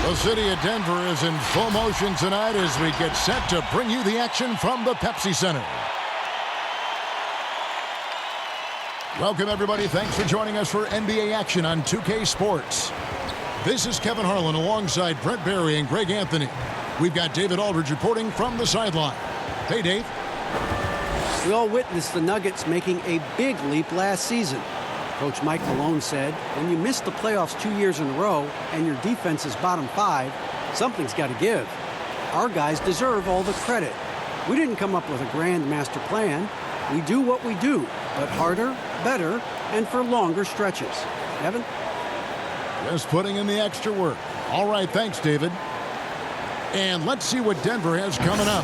The city of Denver is in full motion tonight as we get set to bring you the action from the Pepsi Center. Welcome, everybody. Thanks for joining us for NBA action on 2K Sports. This is Kevin Harlan alongside Brent Barry and Greg Anthony. We've got David Aldridge reporting from the sideline. Hey, Dave. We all witnessed the Nuggets making a big leap last season. Coach Mike Malone said, when you miss the playoffs 2 years in a row and your defense is bottom 5, something's got to give. Our guys deserve all the credit. We didn't come up with a grand master plan. We do what we do, but harder, better, and for longer stretches. Evan? Just putting in the extra work. All right, thanks, David. And let's see what Denver has coming up.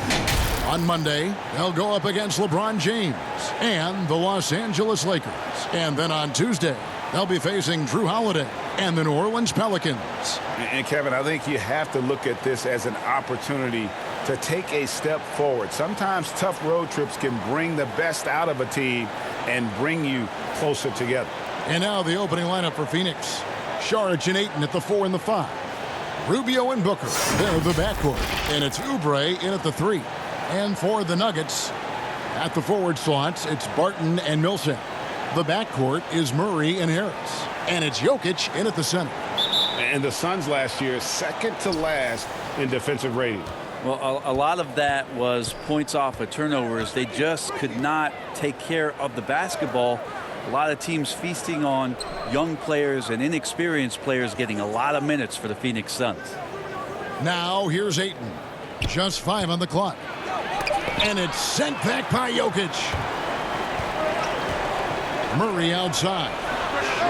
On Monday, they'll go up against LeBron James and the Los Angeles Lakers. And then on Tuesday, they'll be facing Drew Holiday and the New Orleans Pelicans. And Kevin, I think you have to look at this as an opportunity to take a step forward. Sometimes tough road trips can bring the best out of a team and bring you closer together. And now the opening lineup for Phoenix. Saric and Ayton at the 4 and the 5. Rubio and Booker, they're the backcourt. And it's Oubre in at the 3. And for the Nuggets, at the forward slots, it's Barton and Millsap. The backcourt is Murray and Harris. And it's Jokic in at the center. And the Suns last year, second to last in defensive rating. Well, a lot of that was points off of turnovers. They just could not take care of the basketball. A lot of teams feasting on young players and inexperienced players getting a lot of minutes for the Phoenix Suns. Now here's Ayton. Just 5 on the clock. And it's sent back by Jokic. Murray outside.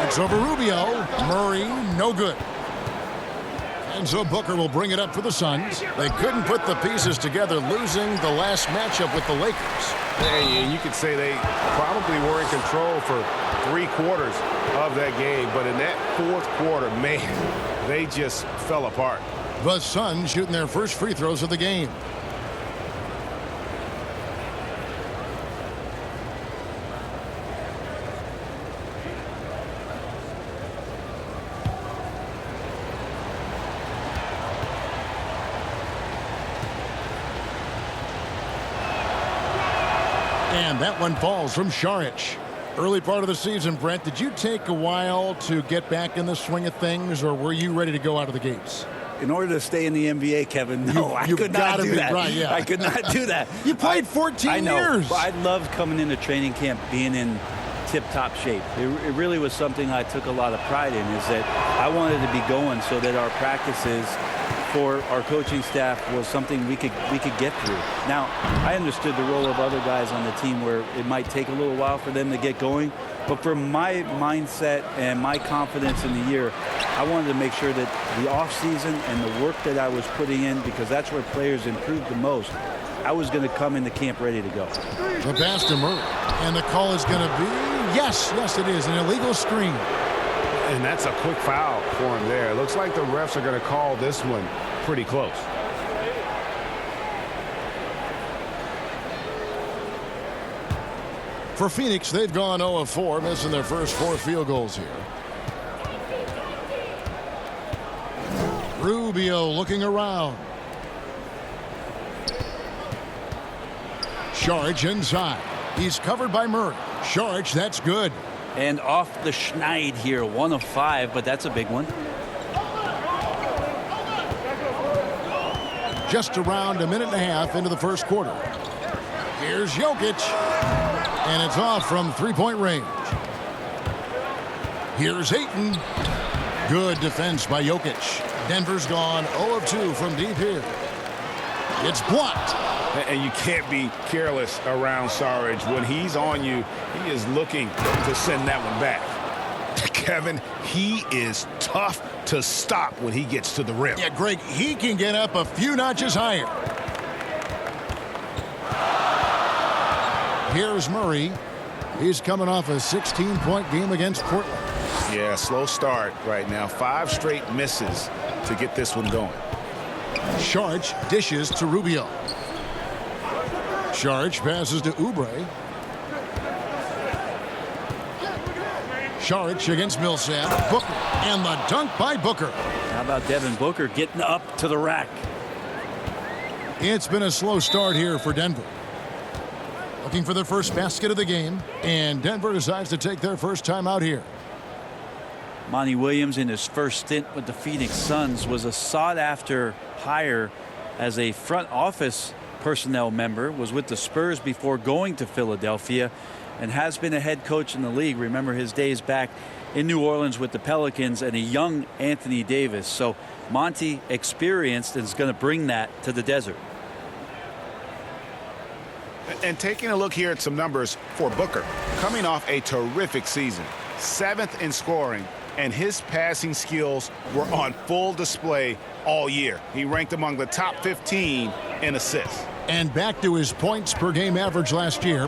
It's over Rubio. Murray, no good. And so Booker will bring it up for the Suns. They couldn't put the pieces together, losing the last matchup with the Lakers. And you could say they probably were in control for 3/4 of that game. But in that fourth quarter, man, they just fell apart. The Suns shooting their first free throws of the game. And that one falls from Saric. Early part of the season, Brent, did you take a while to get back in the swing of things, or were you ready to go out of the gates? In order to stay in the NBA, Kevin, no, I could not do that. Right, yeah. I could not do that. You played 14 I know, years. But I loved coming into training camp being in tip-top shape. It really was something I took a lot of pride in, is that I wanted to be going so that our practices for our coaching staff was something we could get through. Now, I understood the role of other guys on the team where it might take a little while for them to get going, but for my mindset and my confidence in the year, I wanted to make sure that the offseason and the work that I was putting in, because that's where players improved the most, I was going to come into camp ready to go. The pass to Murray, and the call is going to be, yes, it is, an illegal screen. And that's a quick foul for him there. It looks like the refs are going to call this one pretty close. For Phoenix, they've gone 0 of 4, missing their first 4 field goals here. Rubio looking around. Saric inside. He's covered by Murray. Saric, that's good. And off the schneid here, 1 of 5, but that's a big one. Just around a minute and a half into the first quarter. Here's Jokic. And it's off from three-point range. Here's Ayton. Good defense by Jokic. Denver's gone 0 of 2 from deep here. It's blocked. And you can't be careless around Saric. When he's on you, he is looking to send that one back. Kevin, he is tough to stop when he gets to the rim. Yeah, Greg, he can get up a few notches higher. Here's Murray. He's coming off a 16-point game against Portland. Yeah, slow start right now. 5 straight misses to get this one going. Saric dishes to Rubio. Saric passes to Oubre. Saric against Millsap. Booker. And the dunk by Booker. How about Devin Booker getting up to the rack? It's been a slow start here for Denver. Looking for the first basket of the game, and Denver decides to take their first time out here. Monty Williams, in his first stint with the Phoenix Suns, was a sought-after hire as a front office personnel member, was with the Spurs before going to Philadelphia, and has been a head coach in the league. Remember his days back in New Orleans with the Pelicans and a young Anthony Davis. So Monty, experienced, and is going to bring that to the desert. And taking a look here at some numbers for Booker, coming off a terrific season, 7th in scoring, and his passing skills were on full display all year. He ranked among the top 15 in assists. And back to his points per game average last year,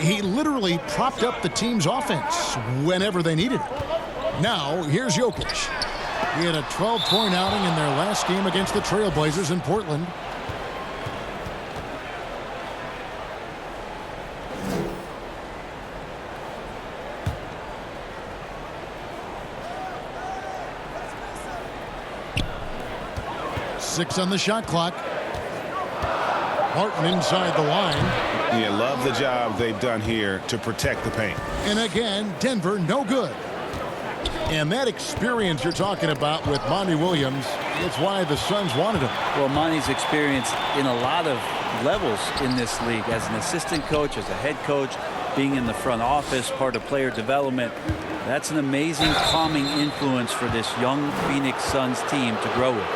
he literally propped up the team's offense whenever they needed it. Now, here's Jokic. He had a 12-point outing in their last game against the Trailblazers in Portland. Six on the shot clock. Martin inside the line. Yeah, love the job they've done here to protect the paint. And again, Denver no good. And that experience you're talking about with Monty Williams, it's why the Suns wanted him. Well, Monty's experience in a lot of levels in this league, as an assistant coach, as a head coach, being in the front office, part of player development. That's an amazing calming influence for this young Phoenix Suns team to grow with.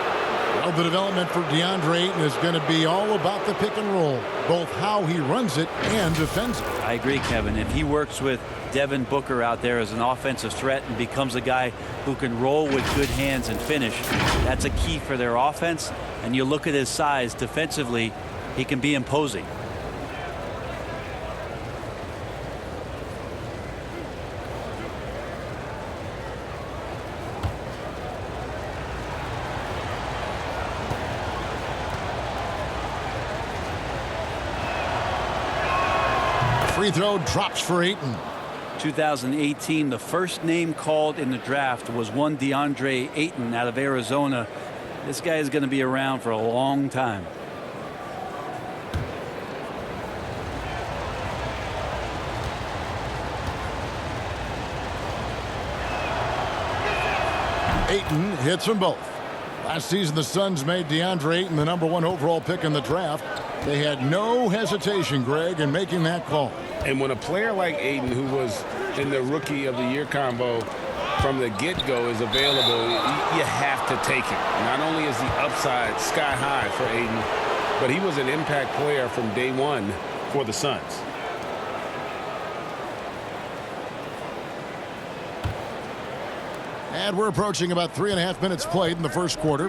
Well, the development for DeAndre Ayton is going to be all about the pick and roll, both how he runs it and defends it. I agree, Kevin. If he works with Devin Booker out there as an offensive threat and becomes a guy who can roll with good hands and finish, that's a key for their offense. And you look at his size defensively, he can be imposing. Free throw drops for Ayton. 2018, the first name called in the draft was one DeAndre Ayton out of Arizona. This guy is going to be around for a long time. Ayton hits them both. Last season, the Suns made DeAndre Ayton the #1 overall pick in the draft. They had no hesitation, Greg, in making that call. And when a player like Ayton, who was in the Rookie of the Year combo from the get-go, is available, you have to take him. Not only is the upside sky high for Ayton, but he was an impact player from day one for the Suns. And we're approaching about 3.5 minutes played in the first quarter.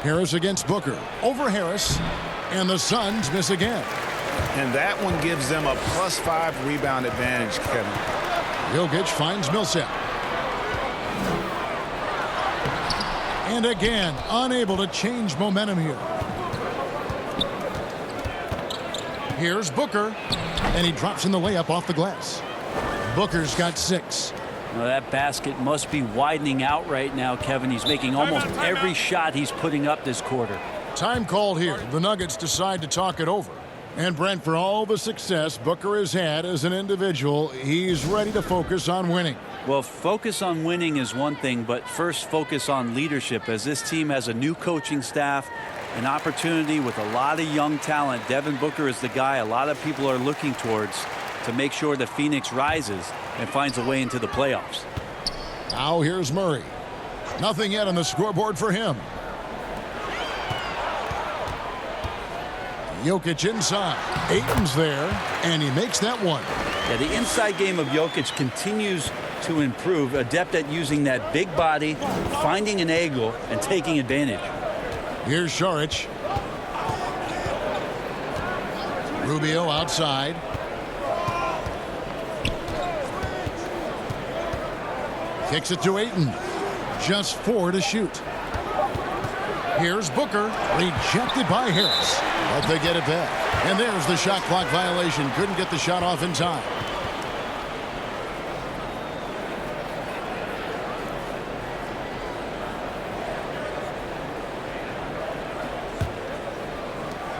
Harris against Booker. Over Harris. And the Suns miss again. And that one gives them a +5 rebound advantage, Kevin. Jokic finds Millsap. And again, unable to change momentum here. Here's Booker. And he drops in the layup off the glass. Booker's got 6. Now that basket must be widening out right now, Kevin. He's making almost every shot he's putting up this quarter. Time called here. The Nuggets decide to talk it over. And Brent, for all the success Booker has had as an individual, he's ready to focus on winning. Well, focus on winning is one thing, but first focus on leadership, as this team has a new coaching staff, an opportunity with a lot of young talent. Devin Booker is the guy a lot of people are looking towards to make sure that Phoenix rises and finds a way into the playoffs. Now here's Murray. Nothing yet on the scoreboard for him. Jokic inside. Ayton's there, and he makes that one. Yeah, the inside game of Jokic continues to improve. Adept at using that big body, finding an angle, and taking advantage. Here's Saric. Rubio outside. Kicks it to Ayton. Just 4 to shoot. Here's Booker. Rejected by Harris. But they get it back. And there's the shot clock violation. Couldn't get the shot off in time.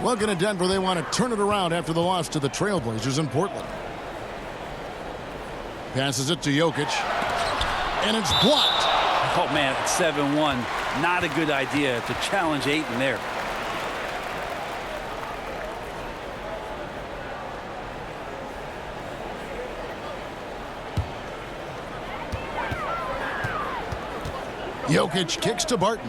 Looking at Denver, they want to turn it around after the loss to the Trailblazers in Portland. Passes it to Jokic, and it's blocked. Oh, man, it's 7-1. Not a good idea to challenge Ayton there. Jokic kicks to Barton.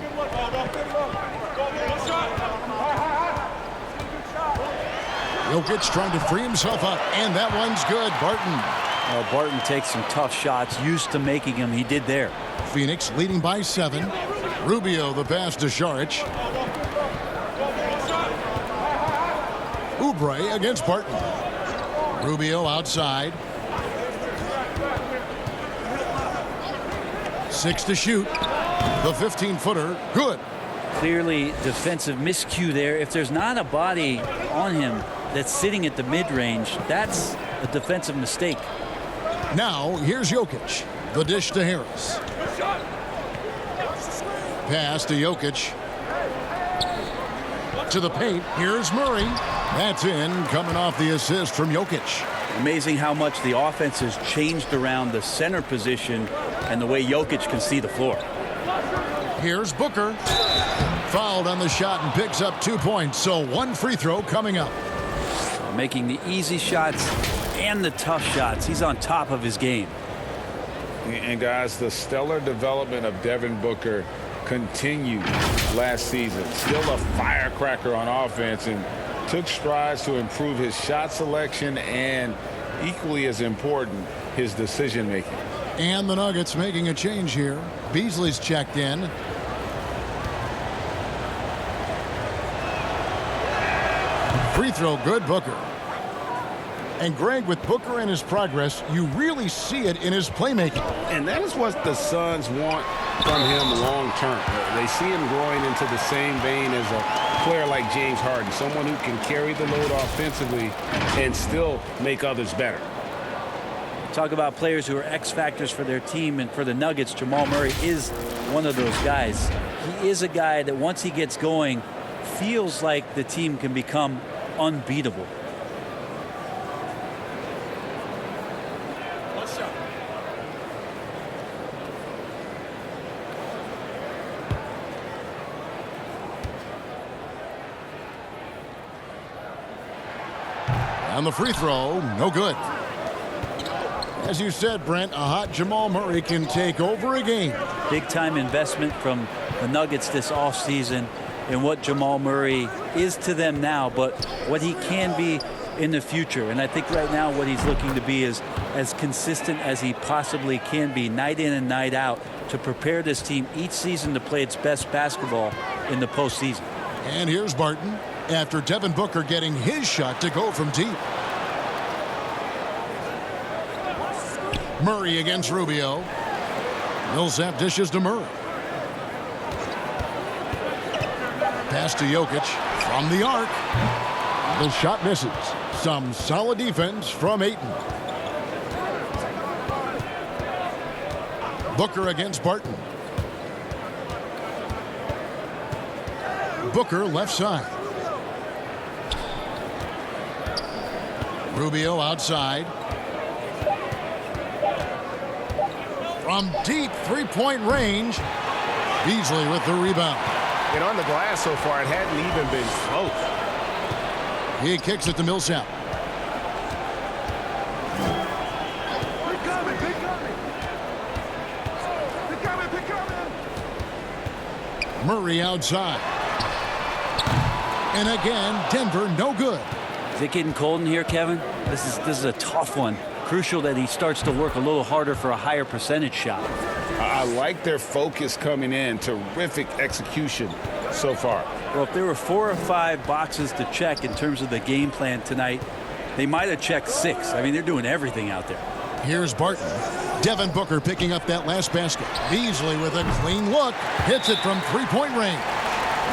Jokic trying to free himself up, and that one's good. Barton. Barton takes some tough shots, used to making them. He did there. Phoenix leading by 7. Rubio the pass to Saric. Oubre against Barton. Rubio outside. 6 to shoot. The 15-footer, good. Clearly defensive miscue there. If there's not a body on him that's sitting at the mid-range, that's a defensive mistake. Now, here's Jokic. The dish to Harris. Pass to Jokic. To the paint. Here's Murray. That's in, coming off the assist from Jokic. Amazing how much the offense has changed around the center position and the way Jokic can see the floor. Here's Booker. Fouled on the shot and picks up 2 points. So 1 free throw coming up. Making the easy shots and the tough shots. He's on top of his game. And guys, the stellar development of Devin Booker continued last season. Still a firecracker on offense and took strides to improve his shot selection and, equally as important, his decision making. And the Nuggets making a change here. Beasley's checked in. Free throw good, Booker. And Greg, with Booker and his progress, you really see it in his playmaking. And that is what the Suns want from him long term. They see him growing into the same vein as a player like James Harden, someone who can carry the load offensively and still make others better. Talk about players who are X factors for their team, and for the Nuggets, Jamal Murray is one of those guys. He is a guy that once he gets going, feels like the team can become unbeatable. On the free throw, no good. As you said, Brent, a hot Jamal Murray can take over a game. Big-time investment from the Nuggets this offseason in what Jamal Murray is to them now, but what he can be in the future. And I think right now what he's looking to be is as consistent as he possibly can be, night in and night out, to prepare this team each season to play its best basketball in the postseason. And here's Barton after Devin Booker getting his shot to go from deep. Murray against Rubio. Millsap dishes to Murray. Pass to Jokic from the arc. The shot misses. Some solid defense from Ayton. Booker against Barton. Booker left side. Rubio outside. From deep three-point range, Beasley with the rebound. And on the glass so far, it hadn't even been close. He kicks it to Millsap. Murray outside. And again, Denver no good. Is it getting cold in here, Kevin? This is a tough one. Crucial that he starts to work a little harder for a higher percentage shot. I like their focus coming in. Terrific execution so far. Well, if there were 4 or 5 boxes to check in terms of the game plan tonight, they might have checked 6. I mean, they're doing everything out there. Here's Barton. Devin Booker picking up that last basket. Beasley with a clean look. Hits it from three-point range.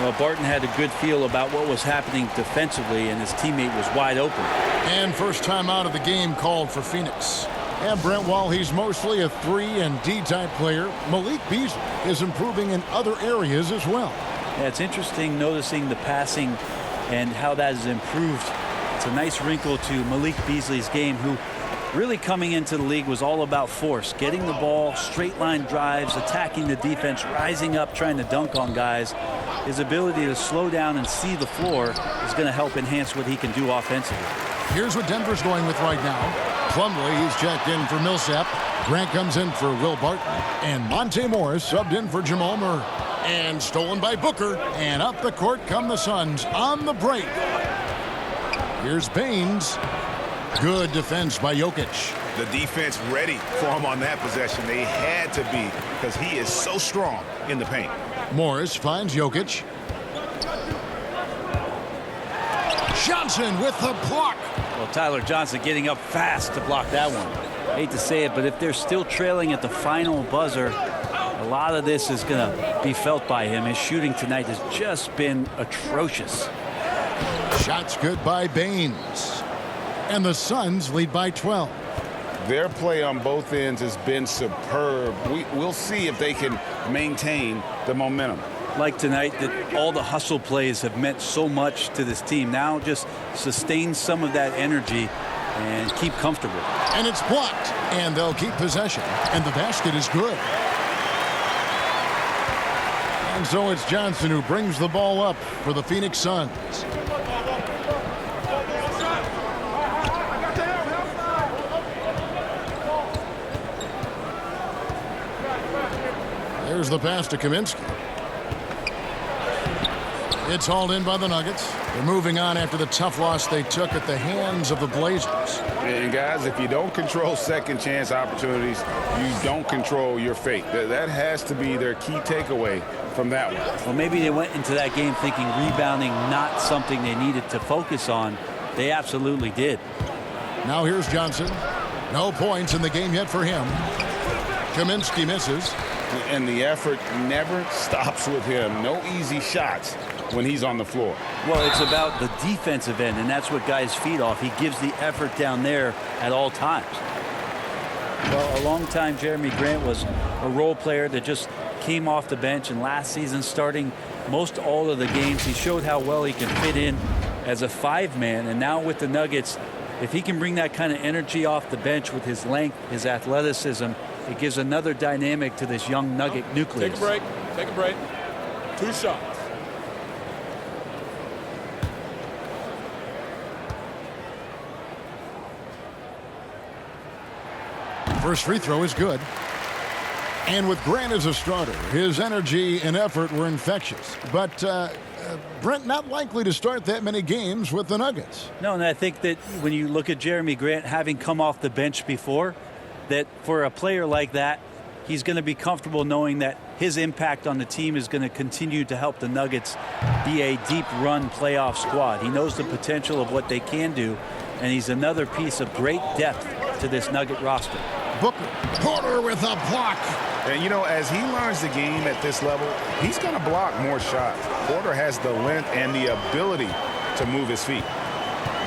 Well, Barton had a good feel about what was happening defensively, and his teammate was wide open. And first time out of the game called for Phoenix. And Brent, while he's mostly a 3 and D type player, Malik Beasley is improving in other areas as well. Yeah, it's interesting noticing the passing and how that has improved. It's a nice wrinkle to Malik Beasley's game, who really coming into the league was all about force, getting the ball, straight line drives, attacking the defense, rising up, trying to dunk on guys. His ability to slow down and see the floor is going to help enhance what he can do offensively. Here's what Denver's going with right now. Plumlee, he's checked in for Millsap. Grant comes in for Will Barton. And Monte Morris subbed in for Jamal Murray. And stolen by Booker. And up the court come the Suns on the break. Here's Baines. Good defense by Jokic. The defense ready for him on that possession. They had to be, because he is so strong in the paint. Morris finds Jokic. Johnson with the block. Well, Tyler Johnson getting up fast to block that one. Hate to say it, but if they're still trailing at the final buzzer, a lot of this is going to be felt by him. His shooting tonight has just been atrocious. Shots good by Baines. And the Suns lead by 12. Their play on both ends has been superb. We'll see if they can maintain the momentum. Like tonight, that all the hustle plays have meant so much to this team. Now just sustain some of that energy and keep comfortable. And it's blocked, and they'll keep possession. And the basket is good. And so it's Johnson who brings the ball up for the Phoenix Suns. There's the pass to Kaminsky. It's hauled in by the Nuggets. They're moving on after the tough loss they took at the hands of the Blazers. And guys, if you don't control second chance opportunities, you don't control your fate. That has to be their key takeaway from that one. Well, maybe they went into that game thinking rebounding not something they needed to focus on. They absolutely did. Now here's Johnson. No points in the game yet for him. Kaminsky misses. And the effort never stops with him. No easy shots when he's on the floor. Well, it's about the defensive end, and that's what guys feed off. He gives the effort down there at all times. Well, a long time Jeremy Grant was a role player that just came off the bench, and last season starting most all of the games, he showed how well he can fit in as a five-man. And now with the Nuggets, if he can bring that kind of energy off the bench with his length, his athleticism, it gives another dynamic to this young Nugget nucleus. Take a break. Take a break. 2 shots. First free throw is good. And with Grant as a starter, his energy and effort were infectious. But Brent not likely to start that many games with the Nuggets. No, and I think that when you look at Jeremy Grant having come off the bench before, that for a player like that, he's going to be comfortable knowing that his impact on the team is going to continue to help the Nuggets be a deep run playoff squad. He knows the potential of what they can do, and he's another piece of great depth to this Nugget roster. Booker, Porter with a block. And, you know, as he learns the game at this level, he's going to block more shots. Porter has the length and the ability to move his feet.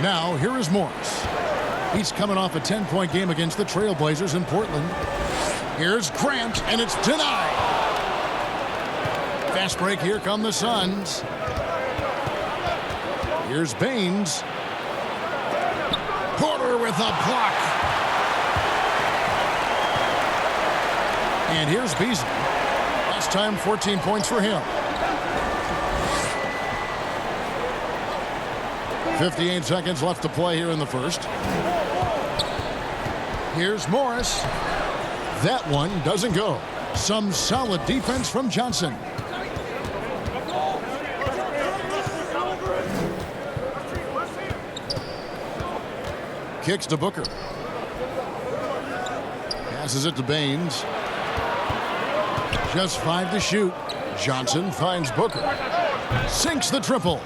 Now, here is Morris. He's coming off a 10-point game against the Trailblazers in Portland. Here's Grant, and it's denied. Fast break, here come the Suns. Here's Baines. Porter with a block. And here's Beasley. Last time, 14 points for him. 58 seconds left to play here in the first. Here's Morris. That one doesn't go. Some solid defense from Johnson. Kicks to Booker. Passes it to Baines. Just 5 to shoot. Johnson finds Booker. Sinks the triple.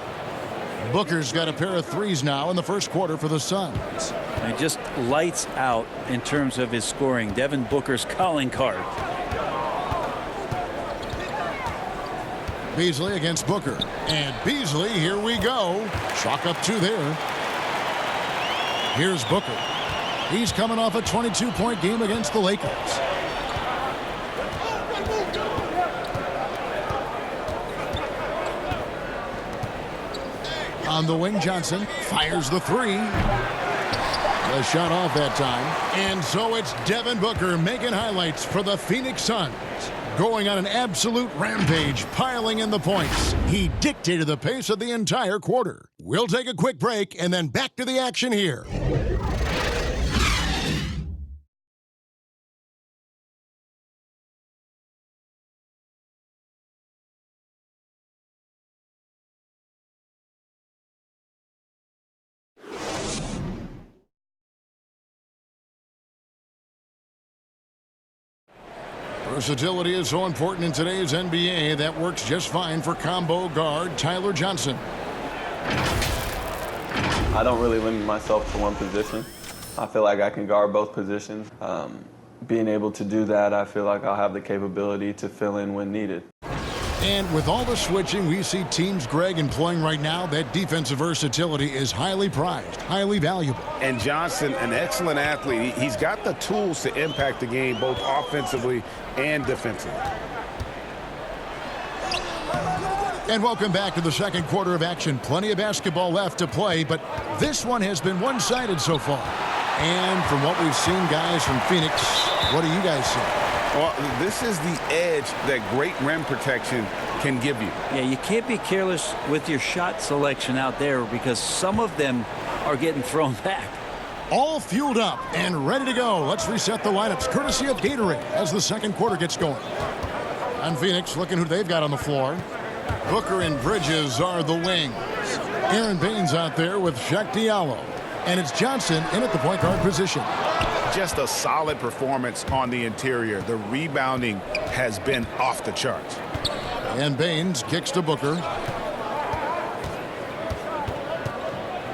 Booker's got a pair of threes now in the first quarter for the Suns. And just lights out in terms of his scoring. Devin Booker's calling card. Beasley against Booker. And Beasley, here we go. Chalk up 2 there. Here's Booker. He's coming off a 22-point game against the Lakers. On the wing, Johnson fires the three. The shot off that time. And so it's Devin Booker making highlights for the Phoenix Suns. Going on an absolute rampage, piling in the points. He dictated the pace of the entire quarter. We'll take a quick break and then back to the action here. Versatility is so important in today's NBA. That works just fine for combo guard Tyler Johnson. I don't really limit myself to one position. I feel like I can guard both positions. Being able to do that, I feel like I'll have the capability to fill in when needed. And with all the switching we see teams, Greg, employing right now, that defensive versatility is highly prized, highly valuable. And Johnson, an excellent athlete. He's got the tools to impact the game both offensively and defensively. And welcome back to the second quarter of action. Plenty of basketball left to play, but this one has been one-sided so far. And from what we've seen, guys, from Phoenix, what do you guys see? Well, this is the edge that great rim protection can give you. Yeah, you can't be careless with your shot selection out there because some of them are getting thrown back. All fueled up and ready to go. Let's reset the lineups courtesy of Gatorade as the second quarter gets going. And Phoenix looking who they've got on the floor. Booker and Bridges are the wings. Aaron Baines out there with Shaq Diallo. And it's Johnson in at the point guard position. Just a solid performance on the interior. The rebounding has been off the charts. And Baines kicks to Booker.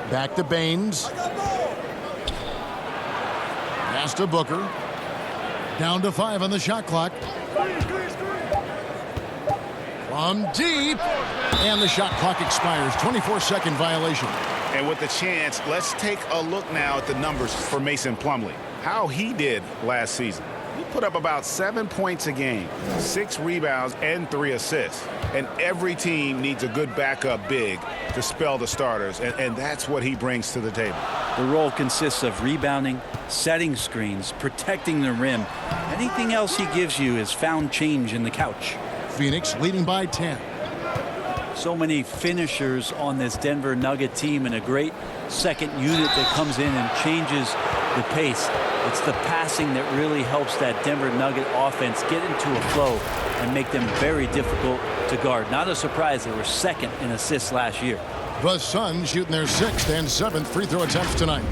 Back to Baines. Pass to Booker. Down to 5 on the shot clock. From deep. And the shot clock expires. 24-second violation. And with the chance, let's take a look now at the numbers for Mason Plumlee. How he did last season. He put up about 7 points a game, 6 rebounds, and 3 assists. And every team needs a good backup big to spell the starters, and that's what he brings to the table. The role consists of rebounding, setting screens, protecting the rim. Anything else he gives you is found change in the couch. Phoenix leading by 10. So many finishers on this Denver Nugget team and a great second unit that comes in and changes the pace. It's the passing that really helps that Denver Nugget offense get into a flow and make them very difficult to guard. Not a surprise they were second in assists last year. The Suns shooting their 6th and 7th free throw attempts tonight.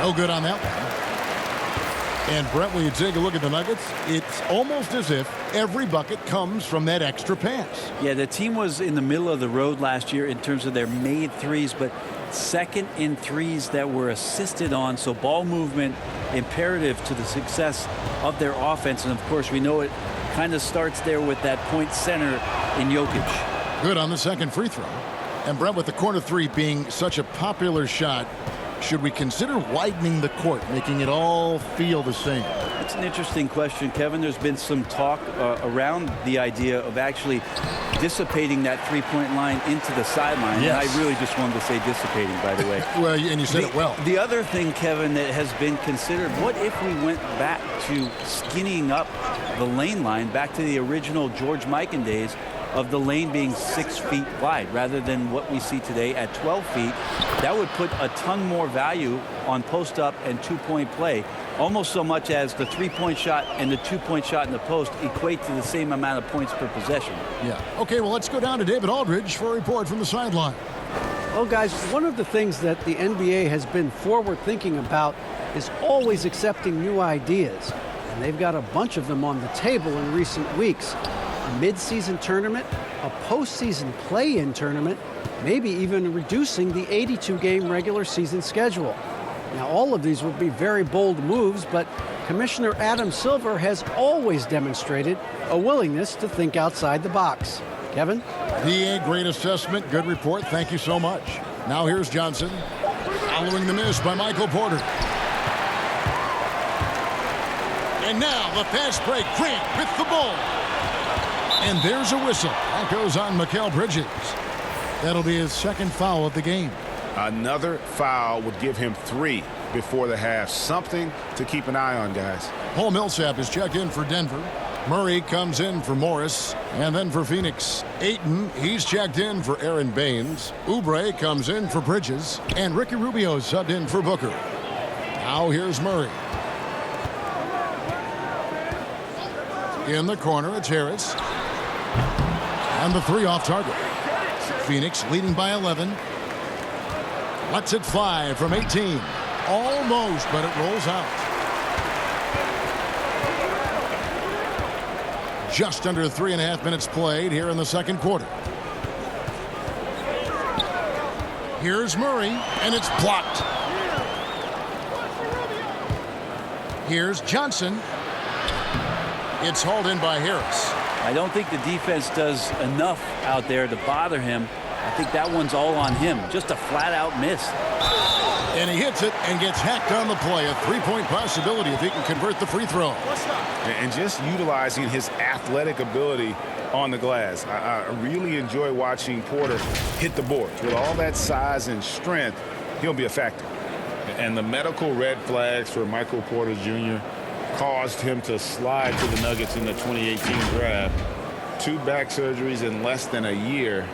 No good on that one. And Brett, when you take a look at the Nuggets, it's almost as if every bucket comes from that extra pass. Yeah, the team was in the middle of the road last year in terms of their made threes, but second in threes that were assisted on. So ball movement imperative to the success of their offense. And of course, we know it kind of starts there with that point center in Jokic. Good on the second free throw. And Brett, with the corner three being such a popular shot, should we consider widening the court, making it all feel the same? That's an interesting question, Kevin. There's been some talk around the idea of actually dissipating that three-point line into the sideline. Yes. And I really just wanted to say dissipating, by the way. Well, and you said it well. The other thing, Kevin, that has been considered, what if we went back to skinnying up the lane line, back to the original George Mikan days of the lane being 6 feet wide rather than what we see today at 12 feet. That would put a ton more value on post-up and two-point play, almost so much as the three-point shot and the two-point shot in the post equate to the same amount of points per possession. Yeah. Okay, well, let's go down to David Aldridge for a report from the sideline. Well, guys, one of the things that the NBA has been forward-thinking about is always accepting new ideas. And they've got a bunch of them on the table in recent weeks. A mid-season tournament, a postseason play-in tournament, maybe even reducing the 82-game regular season schedule. Now, all of these would be very bold moves, but Commissioner Adam Silver has always demonstrated a willingness to think outside the box. Kevin? PA, great assessment, good report. Thank you so much. Now here's Johnson, following the miss by Michael Porter. And now the fast break, Grant with the ball. And there's a whistle. That goes on Mikal Bridges. That'll be his second foul of the game. Another foul would give him 3 before the half. Something to keep an eye on, guys. Paul Millsap is checked in for Denver. Murray comes in for Morris. And then for Phoenix, Ayton, he's checked in for Aaron Baines. Oubre comes in for Bridges. And Ricky Rubio is subbed in for Booker. Now here's Murray. In the corner, it's Harris. And the 3 off target. Phoenix leading by 11. Lets it fly from 18. Almost, but it rolls out. Just under 3.5 minutes played here in the second quarter. Here's Murray, and it's blocked. Here's Johnson. It's hauled in by Harris. I don't think the defense does enough out there to bother him. I think that one's all on him. Just a flat-out miss. And he hits it and gets hacked on the play. A 3-point possibility if he can convert the free throw. And just utilizing his athletic ability on the glass. I really enjoy watching Porter hit the boards. With all that size and strength, he'll be a factor. And the medical red flags for Michael Porter Jr. caused him to slide to the Nuggets in the 2018 draft. 2 back surgeries in less than a year.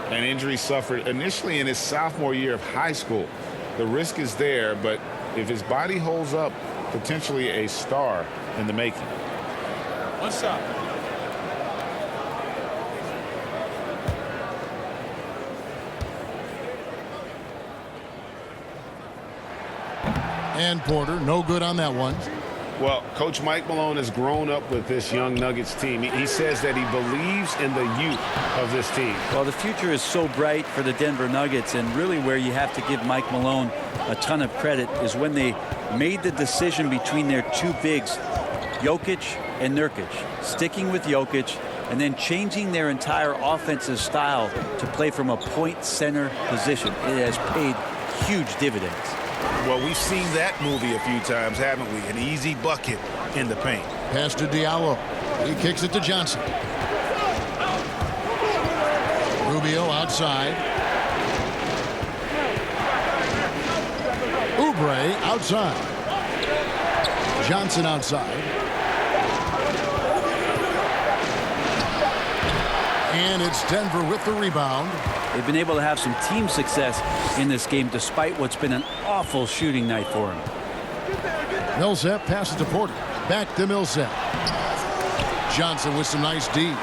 An injury suffered initially in his sophomore year of high school. The risk is there, but if his body holds up, potentially a star in the making. One stop. And Porter, no good on that one. Well, Coach Mike Malone has grown up with this young Nuggets team. He says that he believes in the youth of this team. Well, the future is so bright for the Denver Nuggets, and really where you have to give Mike Malone a ton of credit is when they made the decision between their 2 bigs, Jokic and Nurkic, sticking with Jokic and then changing their entire offensive style to play from a point center position. It has paid huge dividends. Well, we've seen that movie a few times, haven't we? An easy bucket in the paint. Pass to Diallo. He kicks it to Johnson. Rubio outside. Oubre outside. Johnson outside. And it's Denver with the rebound. They've been able to have some team success in this game despite what's been an awful shooting night for him. Millsap passes to Porter. Back to Millsap. Johnson with some nice D.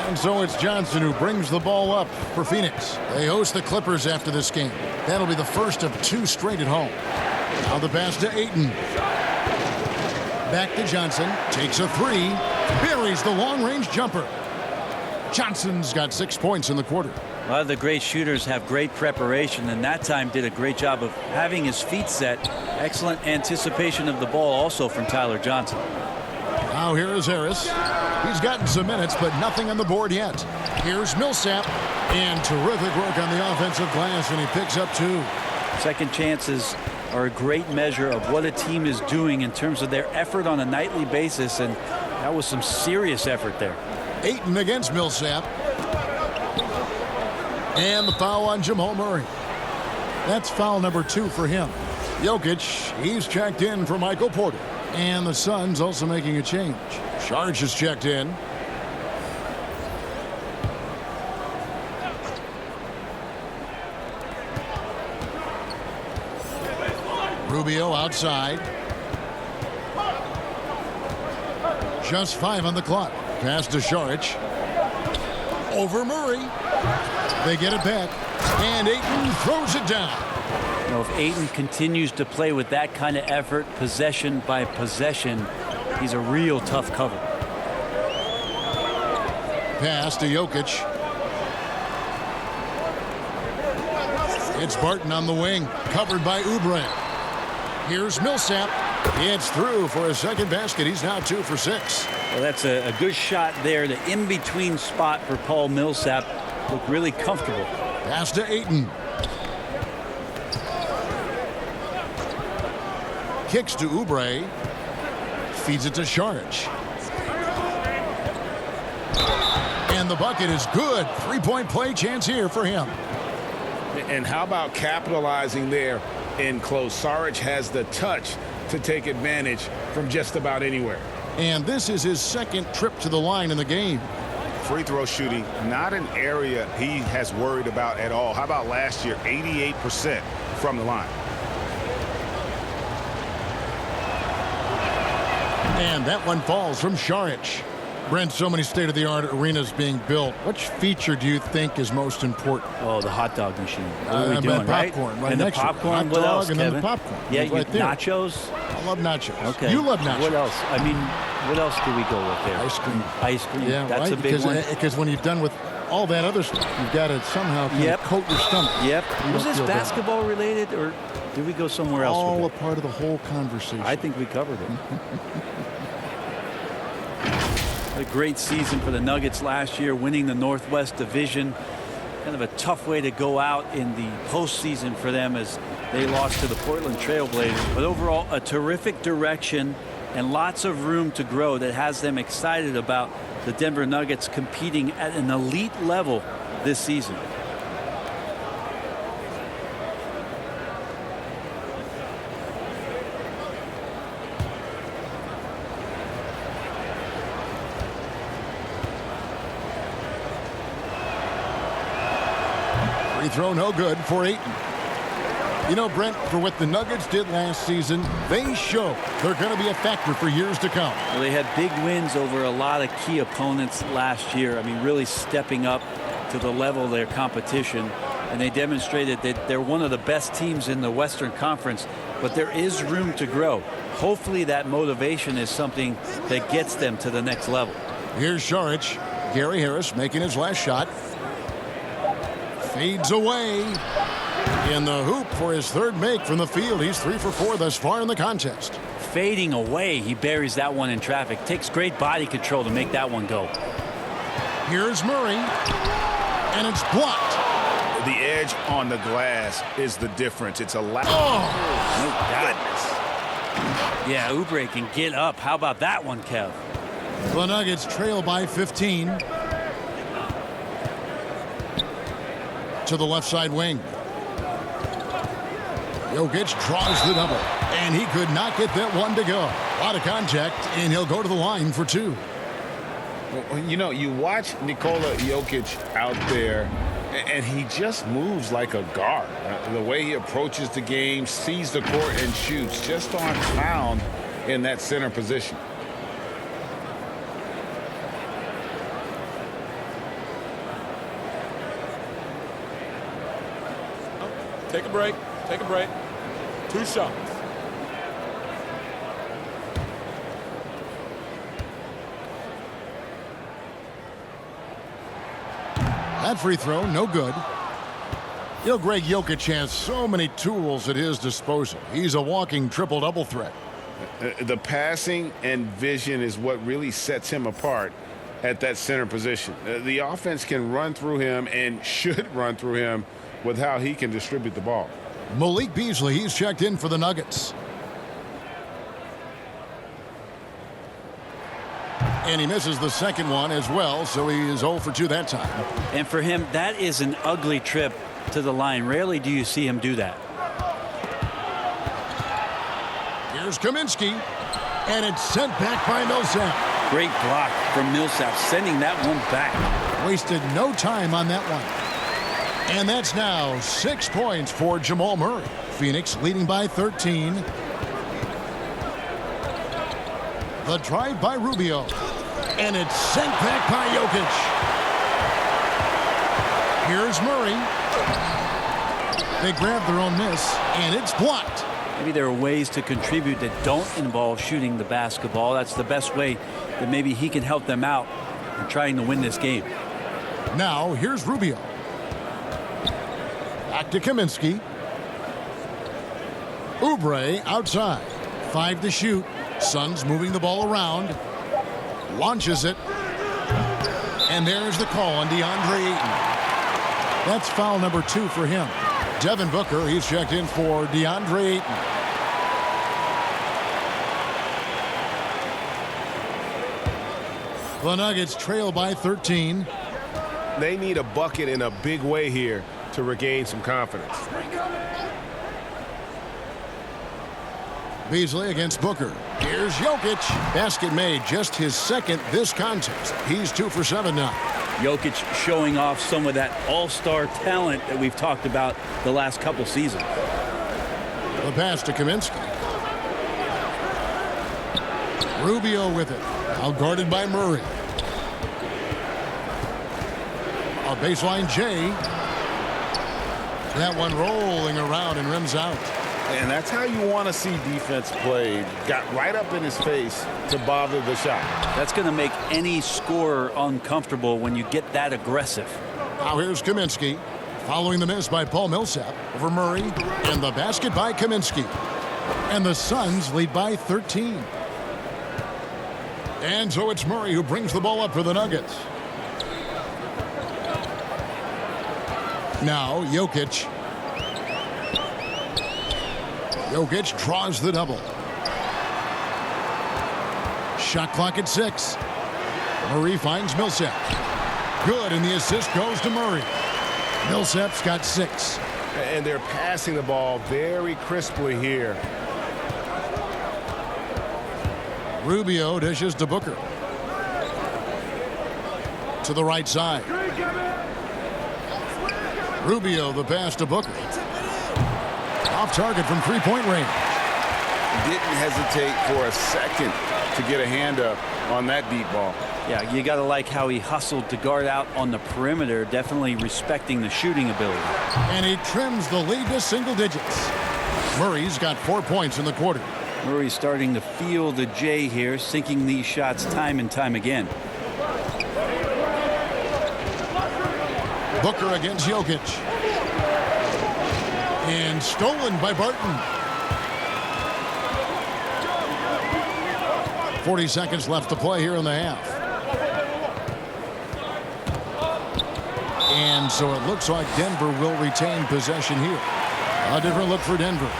And so it's Johnson who brings the ball up for Phoenix. They host the Clippers after this game. That'll be the first of 2 straight at home. Now the pass to Ayton. Back to Johnson. Takes a 3. Buries the long-range jumper. Johnson's got 6 points in the quarter. A lot of the great shooters have great preparation, and that time did a great job of having his feet set. Excellent anticipation of the ball also from Tyler Johnson. Now here is Harris. He's gotten some minutes, but nothing on the board yet. Here's Millsap. And terrific work on the offensive glass, and he picks up 2. Second chances are a great measure of what a team is doing in terms of their effort on a nightly basis, and that was some serious effort there. Ayton against Millsap. And the foul on Jamal Murray. That's foul number 2 for him. Jokic, he's checked in for Michael Porter. And the Suns also making a change. Saric is checked in. Rubio outside. Just 5 on the clock. Pass to Saric. Over Murray. They get it back. And Ayton throws it down. You know, if Ayton continues to play with that kind of effort, possession by possession, he's a real tough cover. Pass to Jokic. It's Barton on the wing, covered by Oubre. Here's Millsap. It's through for a second basket. He's now 2 for 6. Well, that's a good shot there. The in-between spot for Paul Millsap looked really comfortable. Pass to Ayton. Kicks to Oubre. Feeds it to Saric. And the bucket is good. 3-point play chance here for him. And how about capitalizing there in close? Saric has the touch to take advantage from just about anywhere. And this is his second trip to the line in the game. Free throw shooting, not an area he has worried about at all. How about last year, 88% from the line? And that one falls from Saric. Brent, so many state-of-the-art arenas being built. Which feature do you think is most important? Oh, the hot dog machine. What are we doing, popcorn, right and the next to it. popcorn, Hot what dog else, and Kevin? then the popcorn. Yeah, right there. nachos. I love nachos. Okay. You love nachos. What else? I mean, what else do we go with there? Ice cream. Ice cream. Yeah, That's right? a big one. Because when you're done with all that other stuff, you've got to somehow kind of coat your stomach. Yep. You Was don't this feel bad. basketball related, or did we go somewhere else All a with it? part of the whole conversation. I think we covered it. A great season for the Nuggets last year, winning the Northwest Division. Kind of a tough way to go out in the postseason for them as they lost to the Portland Trail Blazers. But overall, a terrific direction and lots of room to grow that has them excited about the Denver Nuggets competing at an elite level this season. Free throw no good for Ayton. You know, Brent, for what the Nuggets did last season, they show they're going to be a factor for years to come. Well, they had big wins over a lot of key opponents last year. I mean, really stepping up to the level of their competition. And they demonstrated that they're one of the best teams in the Western Conference. But there is room to grow. Hopefully that motivation is something that gets them to the next level. Here's Saric. Gary Harris making his last shot. Fades away. In the hoop for his third make from the field. He's 3 for 4 thus far in the contest. Fading away, he buries that one in traffic. Takes great body control to make that one go. Here's Murray. And it's blocked. The edge on the glass is the difference. It's a lot. Oh! Goodness. Yeah, Oubre can get up. How about that one, Kev? The Nuggets trail by 15. To the left side wing. Jokic draws the double, and he could not get that one to go. A lot of contact, and he'll go to the line for 2. Well, you know, you watch Nikola Jokic out there, and he just moves like a guard. The way he approaches the game, sees the court, and shoots, just on pound in that center position. Take a break. Take a break. 2 shots. That free throw, no good. You know, Greg Jokic has so many tools at his disposal. He's a walking triple-double threat. The passing and vision is what really sets him apart at that center position. The offense can run through him and should run through him with how he can distribute the ball. Malik Beasley, he's checked in for the Nuggets. And he misses the second one as well, so he is 0 for 2 that time. And for him, that is an ugly trip to the line. Rarely do you see him do that. Here's Kaminsky, and it's sent back by Millsap. Great block from Millsap, sending that one back. Wasted no time on that one. And that's now 6 points for Jamal Murray. Phoenix leading by 13. The drive by Rubio. And it's sent back by Jokic. Here's Murray. They grab their own miss, and it's blocked. Maybe there are ways to contribute that don't involve shooting the basketball. That's the best way that maybe he can help them out in trying to win this game. Now, here's Rubio. Back to Kaminsky. Oubre outside. 5 to shoot. Suns moving the ball around. Launches it. And there's the call on DeAndre Ayton. That's foul number 2 for him. Devin Booker, he's checked in for DeAndre Ayton. The Nuggets trail by 13. They need a bucket in a big way here to regain some confidence. Beasley against Booker. Here's Jokic. Basket made, just his second this contest. He's 2 for 7 now. Jokic showing off some of that all-star talent that we've talked about the last couple seasons. The pass to Kaminsky. Rubio with it. Now guarded by Murray. A baseline J. That one rolling around and rims out. And that's how you want to see defense played. Got right up in his face to bother the shot. That's going to make any scorer uncomfortable when you get that aggressive. Now here's Kaminsky. Following the miss by Paul Millsap over Murray. And the basket by Kaminsky. And the Suns lead by 13. And so it's Murray who brings the ball up for the Nuggets. Now Jokic. Jokic draws the double. Shot clock at 6. Murray finds Millsap. Good, and the assist goes to Murray. Millsap's got 6. And they're passing the ball very crisply here. Rubio dishes to Booker. To the right side. Rubio, the pass to Booker. Off target from three-point range. Didn't hesitate for a second to get a hand up on that deep ball. Yeah, you got to like how he hustled to guard out on the perimeter, definitely respecting the shooting ability. And he trims the lead to single digits. Murray's got 4 points in the quarter. Murray's starting to feel the J here, sinking these shots time and time again. Booker against Jokic. And stolen by Barton. 40 seconds left to play here in the half. And so it looks like Denver will retain possession here. A different look for Denver.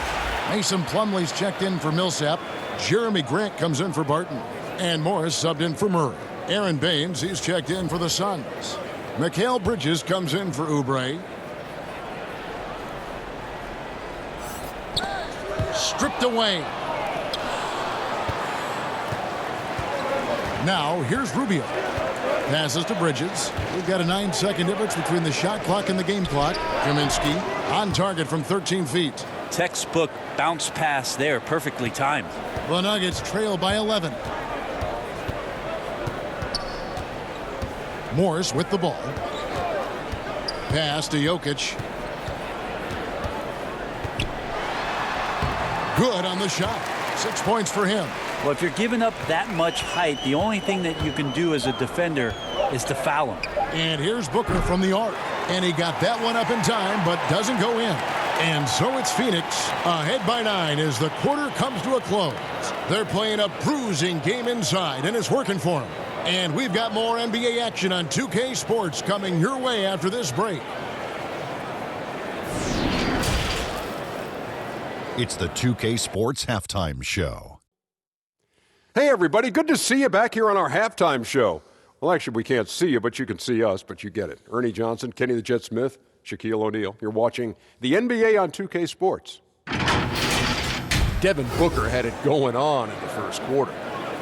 Mason Plumlee's checked in for Millsap. Jeremy Grant comes in for Barton. And Morris subbed in for Murray. Aaron Baines, he's checked in for the Suns. Mikal Bridges comes in for Oubre. Stripped away. Now here's Rubio. Passes to Bridges. We've got a 9-second difference between the shot clock and the game clock. Kaminsky on target from 13 feet. Textbook bounce pass there, perfectly timed. The Nuggets trail by 11. Morris with the ball. Pass to Jokic. Good on the shot. 6 points for him. Well, if you're giving up that much height, the only thing that you can do as a defender is to foul him. And here's Booker from the arc. And he got that one up in time, but doesn't go in. And so it's Phoenix ahead by 9 as the quarter comes to a close. They're playing a bruising game inside, and it's working for them. And we've got more NBA action on 2K Sports coming your way after this break. It's the 2K Sports Halftime Show. Hey, everybody. Good to see you back here on our halftime show. Well, actually, we can't see you, but you can see us, but you get it. Ernie Johnson, Kenny the Jet Smith, Shaquille O'Neal. You're watching the NBA on 2K Sports. Devin Booker had it going on in the first quarter.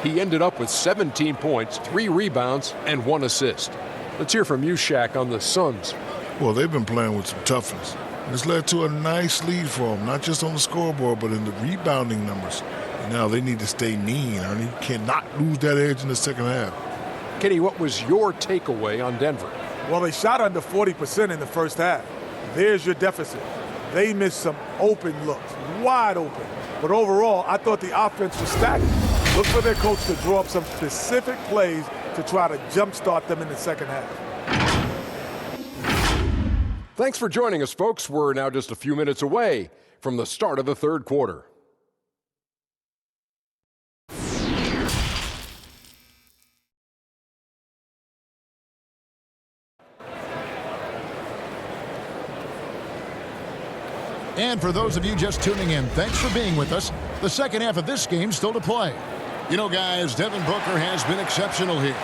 He ended up with 17 points, 3 rebounds, and 1 assist. Let's hear from you, Shaq, on the Suns. Well, they've been playing with some toughness. It's led to a nice lead for them, not just on the scoreboard, but in the rebounding numbers. And now they need to stay mean, and you cannot lose that edge in the second half. Kenny, what was your takeaway on Denver? Well, they shot under 40% in the first half. There's your deficit. They missed some open looks, wide open. But overall, I thought the offense was stacked. Look for their coach to draw up some specific plays to try to jumpstart them in the second half. Thanks for joining us, folks. We're now just a few minutes away from the start of the third quarter. And for those of you just tuning in, thanks for being with us. The second half of this game still to play. You know, guys, Devin Booker has been exceptional here.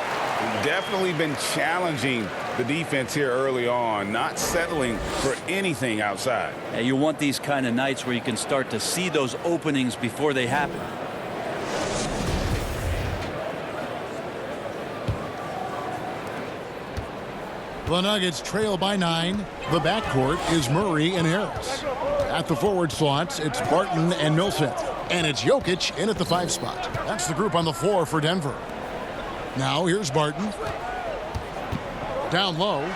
Definitely been challenging the defense here early on, not settling for anything outside. And you want these kind of nights where you can start to see those openings before they happen. The Nuggets trail by 9. The backcourt is Murray and Harris. At the forward slots, it's Barton and Millsap. And it's Jokic in at the 5 spot. That's the group on the floor for Denver. Now here's Barton. Down low.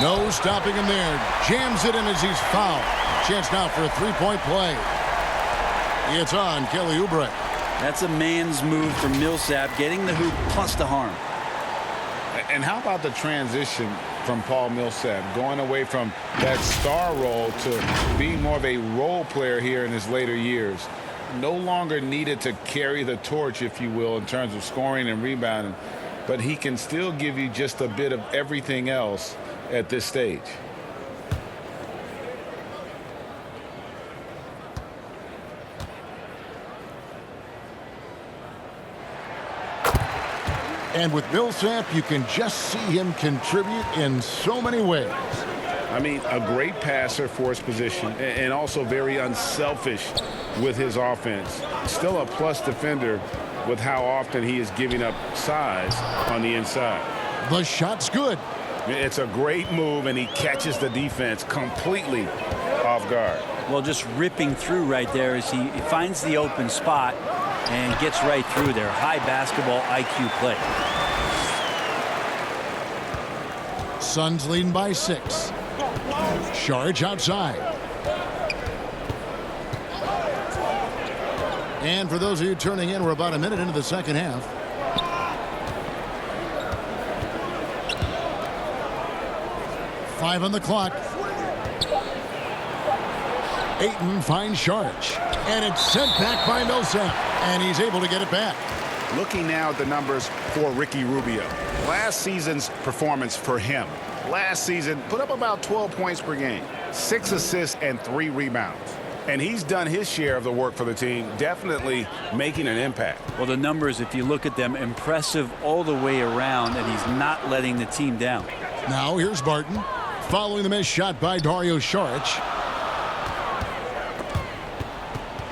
No stopping him there. Jams it in as he's fouled. Chance now for a 3-point play. It's on Kelly Oubre. That's a man's move from Millsap, getting the hoop plus the harm. And how about the transition from Paul Millsap, going away from that star role to being more of a role player here in his later years. No longer needed to carry the torch, if you will, in terms of scoring and rebounding, but he can still give you just a bit of everything else at this stage. And with Millsap, you can just see him contribute in so many ways. I mean, a great passer for his position and also very unselfish with his offense. Still a plus defender with how often he is giving up size on the inside. The shot's good. It's a great move, and he catches the defense completely off guard. Well, just ripping through right there as he finds the open spot and gets right through there. High basketball IQ play. Suns leading by 6. Charge outside. And for those of you turning in, we're about a minute into the second half. Five on the clock. Ayton finds Charge. And it's sent back by Millsap. And he's able to get it back. Looking now at the numbers for Ricky Rubio. Last season's performance for him. Last season, put up about 12 points per game, 6 assists and 3 rebounds. And he's done his share of the work for the team, definitely making an impact. Well, the numbers, if you look at them, impressive all the way around, and he's not letting the team down. Now here's Barton, following the missed shot by Dario Saric.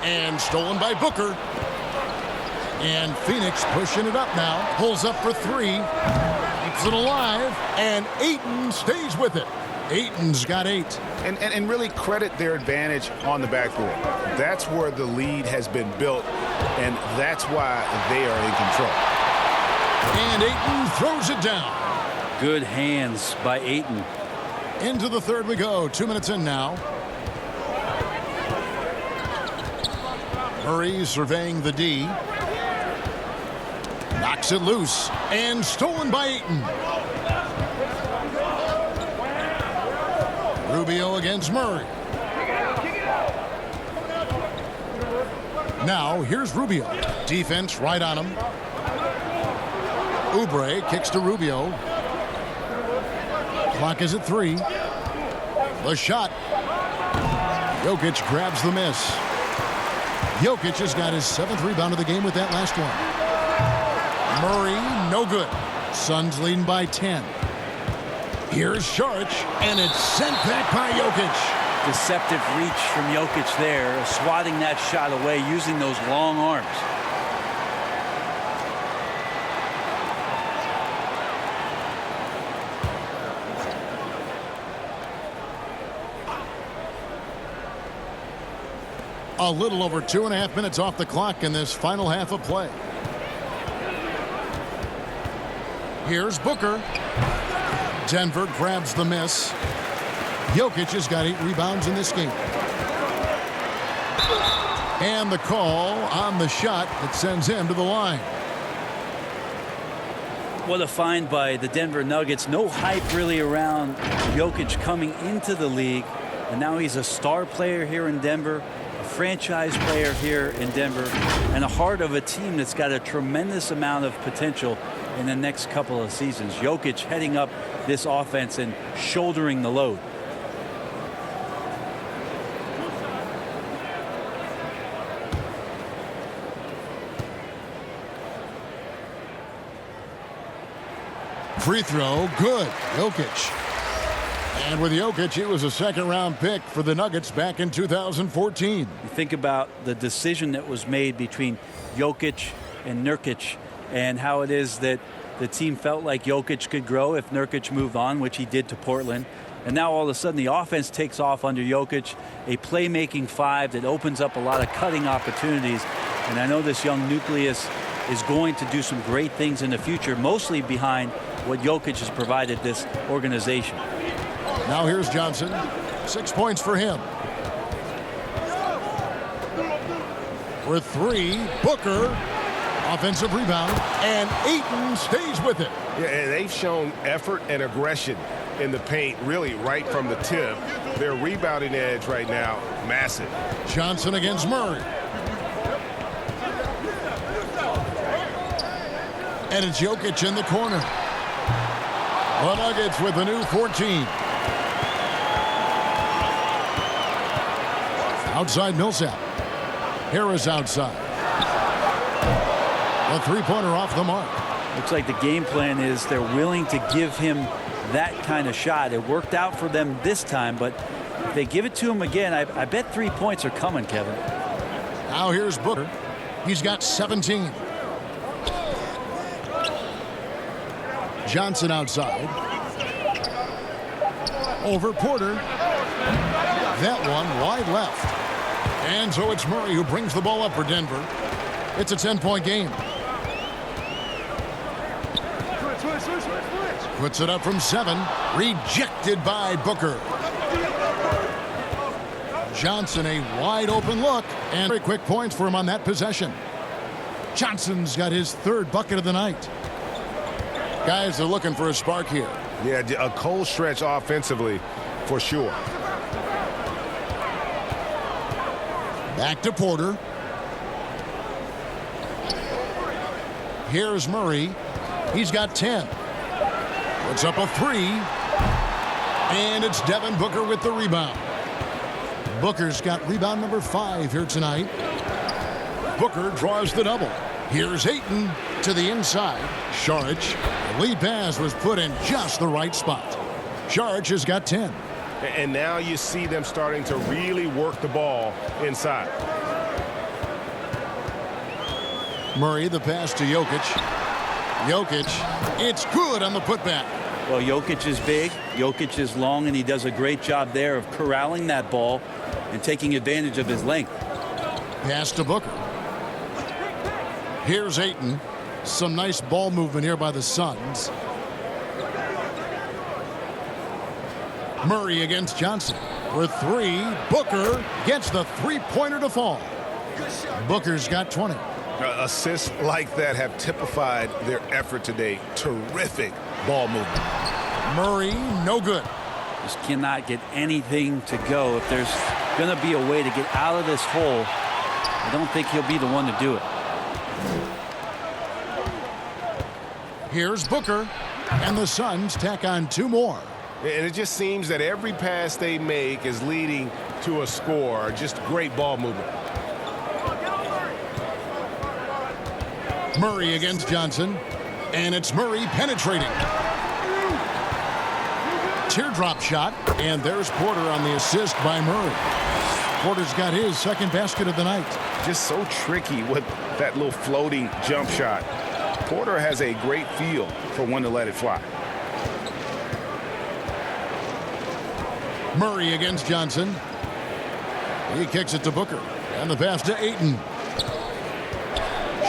And stolen by Booker. And Phoenix pushing it up now. Pulls up for 3. Keeps it alive. And Ayton stays with it. Ayton's got 8. And really credit their advantage on the backboard. That's where the lead has been built, and that's why they are in control. And Ayton throws it down. Good hands by Ayton. Into the third we go. 2 minutes in now. Murray surveying the D. Knocks it loose. And stolen by Ayton. Rubio against Murray. Now here's Rubio. Defense right on him. Oubre kicks to Rubio. Clock is at 3. The shot. Jokic grabs the miss. Jokic has got his 7th rebound of the game with that last one. Murray, no good. Suns leading by 10. Here's Saric, and it's sent back by Jokic. Deceptive reach from Jokic there, swatting that shot away using those long arms. A little over 2.5 minutes off the clock in this final half of play. Here's Booker. Denver grabs the miss. Jokic has got 8 rebounds in this game. And the call on the shot that sends him to the line. What a find by the Denver Nuggets. No hype really around Jokic coming into the league. And now he's a star player here in Denver, a franchise player here in Denver, and a heart of a team that's got a tremendous amount of potential in the next couple of seasons. Jokic heading up this offense and shouldering the load. Free throw, good. Jokic. And with Jokic, he was a second-round pick for the Nuggets back in 2014. You think about the decision that was made between Jokic and Nurkic and how it is that the team felt like Jokic could grow if Nurkic moved on, which he did to Portland. And now all of a sudden the offense takes off under Jokic, a playmaking five that opens up a lot of cutting opportunities. And I know this young nucleus is going to do some great things in the future, mostly behind what Jokic has provided this organization. Now here's Johnson. 6 points for him. For three, Booker. Offensive rebound, and Ayton stays with it. Yeah, and they've shown effort and aggression in the paint, really right from the tip. Their rebounding edge right now, massive. Johnson against Murray. And it's Jokic in the corner. The Nuggets with a new 14. Outside Millsap. Harris outside. A three-pointer off the mark. Looks like the game plan is they're willing to give him that kind of shot. It worked out for them this time, but if they give it to him again, I bet 3 points are coming, Kevin. Now here's Booker. He's got 17. Johnson outside. Over Porter. That one wide left. And so it's Murray who brings the ball up for Denver. It's a 10-point game. Puts it up from 7. Rejected by Booker. Johnson, a wide open look. And very quick points for him on that possession. Johnson's got his third bucket of the night. Guys are looking for a spark here. Yeah, a cold stretch offensively for sure. Back to Porter. Here's Murray. He's got 10. Puts up a 3. And it's Devin Booker with the rebound. Booker's got rebound number 5 here tonight. Booker draws the double. Here's Ayton to the inside. Saric. The lead pass was put in just the right spot. Saric has got 10. And now you see them starting to really work the ball inside. Murray, the pass to Jokic. Jokic, it's good on the putback. Well, Jokic is big, Jokic is long, and he does a great job there of corralling that ball and taking advantage of his length. Pass to Booker. Here's Ayton. Some nice ball movement here by the Suns. Murray against Johnson. For 3, Booker gets the three-pointer to fall. Booker's got 20. Assists like that have typified their effort today. Terrific ball movement. Murray, no good. Just cannot get anything to go. If there's going to be a way to get out of this hole, I don't think he'll be the one to do it. Here's Booker, and the Suns tack on 2 more. And it just seems that every pass they make is leading to a score. Just great ball movement. Murray against Johnson, and it's Murray penetrating. Teardrop shot, and there's Porter on the assist by Murray. Porter's got his second basket of the night. Just so tricky with that little floating jump shot. Porter has a great feel for when to let it fly. Murray against Johnson. He kicks it to Booker, and the pass to Ayton.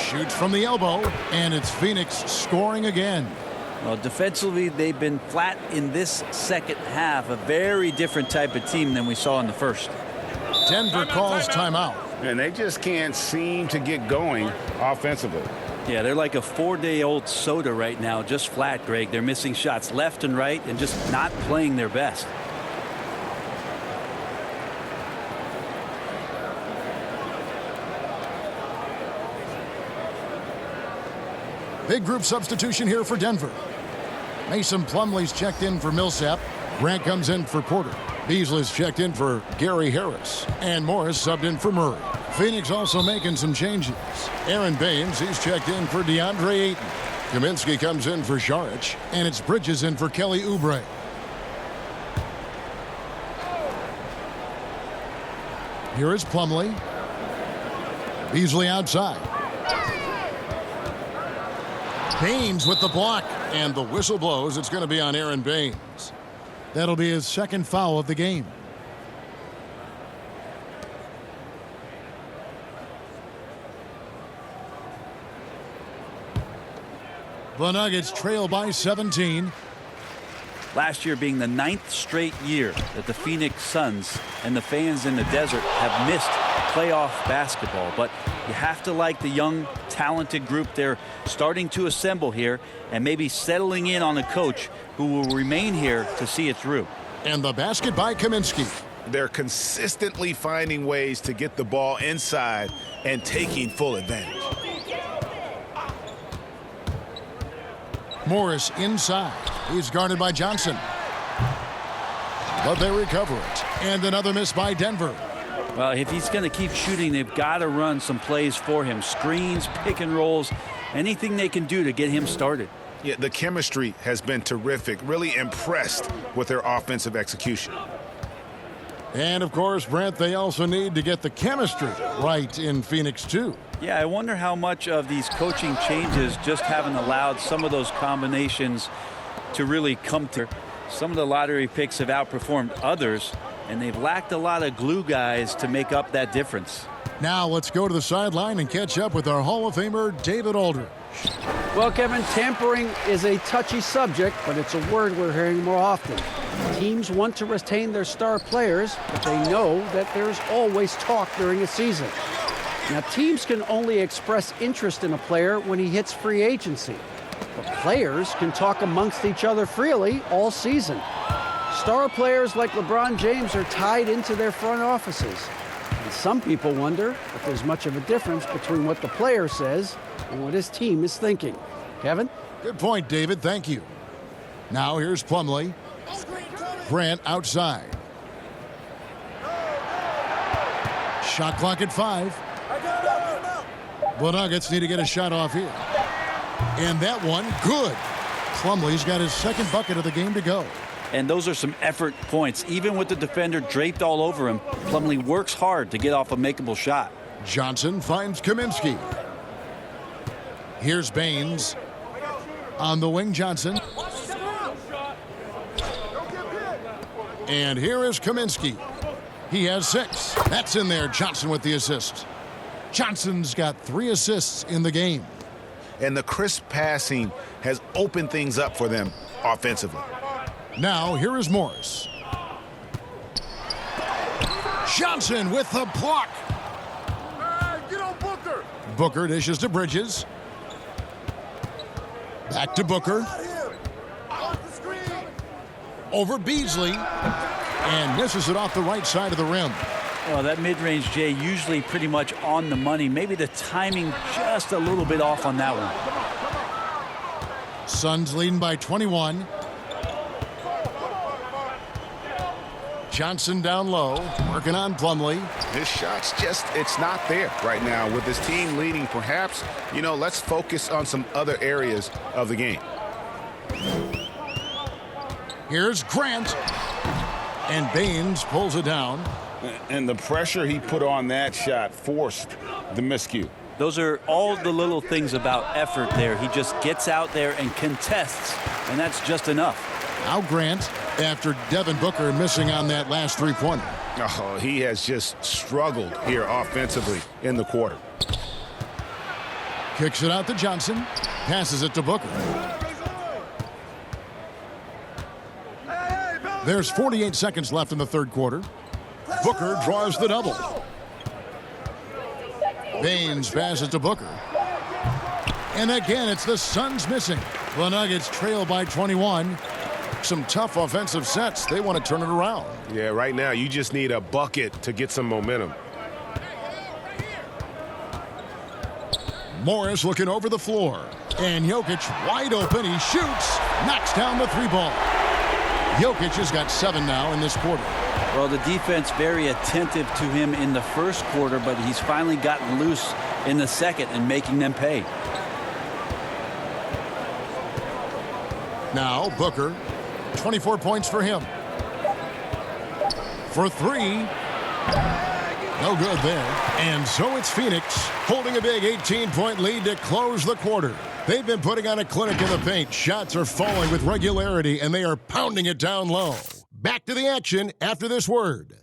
Shoots from the elbow, and it's Phoenix scoring again. Well, defensively, they've been flat in this second half. A very different type of team than we saw in the first. Denver calls timeout. And they just can't seem to get going offensively. Yeah, they're like a 4-day-old soda right now, just flat, Greg. They're missing shots left and right and just not playing their best. Big group substitution here for Denver. Mason Plumlee's checked in for Millsap. Grant comes in for Porter. Beasley's checked in for Gary Harris. And Morris subbed in for Murray. Phoenix also making some changes. Aaron Baines, he's checked in for DeAndre Ayton. Kaminsky comes in for Saric. And it's Bridges in for Kelly Oubre. Here is Plumlee. Beasley outside. Baines with the block, and the whistle blows. It's going to be on Aaron Baines. That'll be his second foul of the game. The Nuggets trail by 17. Last year being the 9th straight year that the Phoenix Suns and the fans in the desert have missed playoff basketball. But you have to like the young, talented group they're starting to assemble here and maybe settling in on a coach who will remain here to see it through. And the basket by Kaminsky. They're consistently finding ways to get the ball inside and taking full advantage. Morris inside. He's guarded by Johnson. But they recover it. And another miss by Denver. Well, if he's going to keep shooting, they've got to run some plays for him. Screens, pick and rolls, anything they can do to get him started. Yeah, the chemistry has been terrific. Really impressed with their offensive execution. And, of course, Brent, they also need to get the chemistry right in Phoenix, too. Yeah, I wonder how much of these coaching changes just haven't allowed some of those combinations to really come to. Some of the lottery picks have outperformed others, and they've lacked a lot of glue guys to make up that difference. Now let's go to the sideline and catch up with our Hall of Famer, David Aldridge. Well, Kevin, tampering is a touchy subject, but it's a word we're hearing more often. Teams want to retain their star players, but they know that there's always talk during a season. Now, teams can only express interest in a player when he hits free agency. But players can talk amongst each other freely all season. Star players like LeBron James are tied into their front offices. And some people wonder if there's much of a difference between what the player says and what his team is thinking. Kevin? Good point, David. Thank you. Now here's Plumlee. Grant outside. Shot clock at 5. The Nuggets need to get a shot off here. And that one, good. Plumlee's got his second bucket of the game to go. And those are some effort points. Even with the defender draped all over him, Plumlee works hard to get off a makeable shot. Johnson finds Kaminsky. Here's Baines. On the wing, Johnson. And here is Kaminsky. He has 6. That's in there. Johnson with the assist. Johnson's got 3 assists in the game. And the crisp passing has opened things up for them offensively. Now, here is Morris. Johnson with the block. Get on Booker. Booker dishes to Bridges. Back to Booker. Over Beasley. And misses it off the right side of the rim. Well, that mid-range, Jay, usually pretty much on the money. Maybe the timing just a little bit off on that one. Suns leading by 21. Johnson down low, working on Plumlee. His shot's just, it's not there right now. With his team leading, perhaps, let's focus on some other areas of the game. Here's Grant. And Baines pulls it down. And the pressure he put on that shot forced the miscue. Those are all the little things about effort there. He just gets out there and contests, and that's just enough. Now Grant, after Devin Booker missing on that last three-pointer. Oh, he has just struggled here offensively in the quarter. Kicks it out to Johnson. Passes it to Booker. There's 48 seconds left in the third quarter. Booker draws the double. Baines passes to Booker. And again, it's the Suns missing. The Nuggets trail by 21. Some tough offensive sets. They want to turn it around. Yeah, right now you just need a bucket to get some momentum. Morris looking over the floor. And Jokic wide open. He shoots. Knocks down the three ball. Jokic has got 7 now in this quarter. Well, the defense very attentive to him in the first quarter, but he's finally gotten loose in the second and making them pay. Now Booker. 24 points for him. For 3. No good there. And so it's Phoenix holding a big 18-point lead to close the quarter. They've been putting on a clinic in the paint. Shots are falling with regularity, and they are pounding it down low. Back to the action after this word.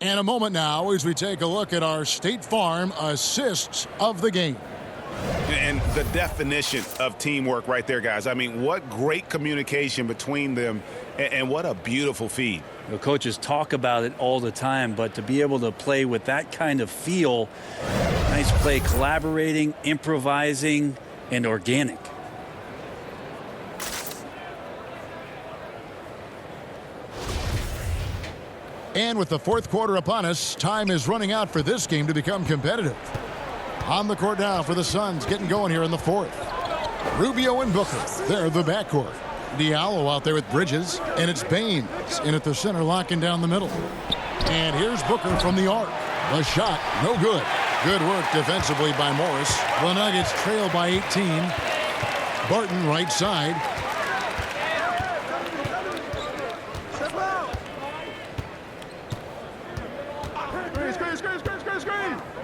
And a moment now as we take a look at our State Farm assists of the game. And the definition of teamwork right there, guys. I mean, what great communication between them, and what a beautiful feed. The coaches talk about it all the time, but to be able to play with that kind of feel, nice play, collaborating, improvising, and organic. And with the fourth quarter upon us, time is running out for this game to become competitive. On the court now for the Suns, getting going here in the fourth. Rubio and Booker, they're the backcourt. Diallo out there with Bridges, and it's Baines in at the center, locking down the middle. And here's Booker from the arc. The shot, no good. Good work defensively by Morris. The Nuggets trail by 18. Barton right side.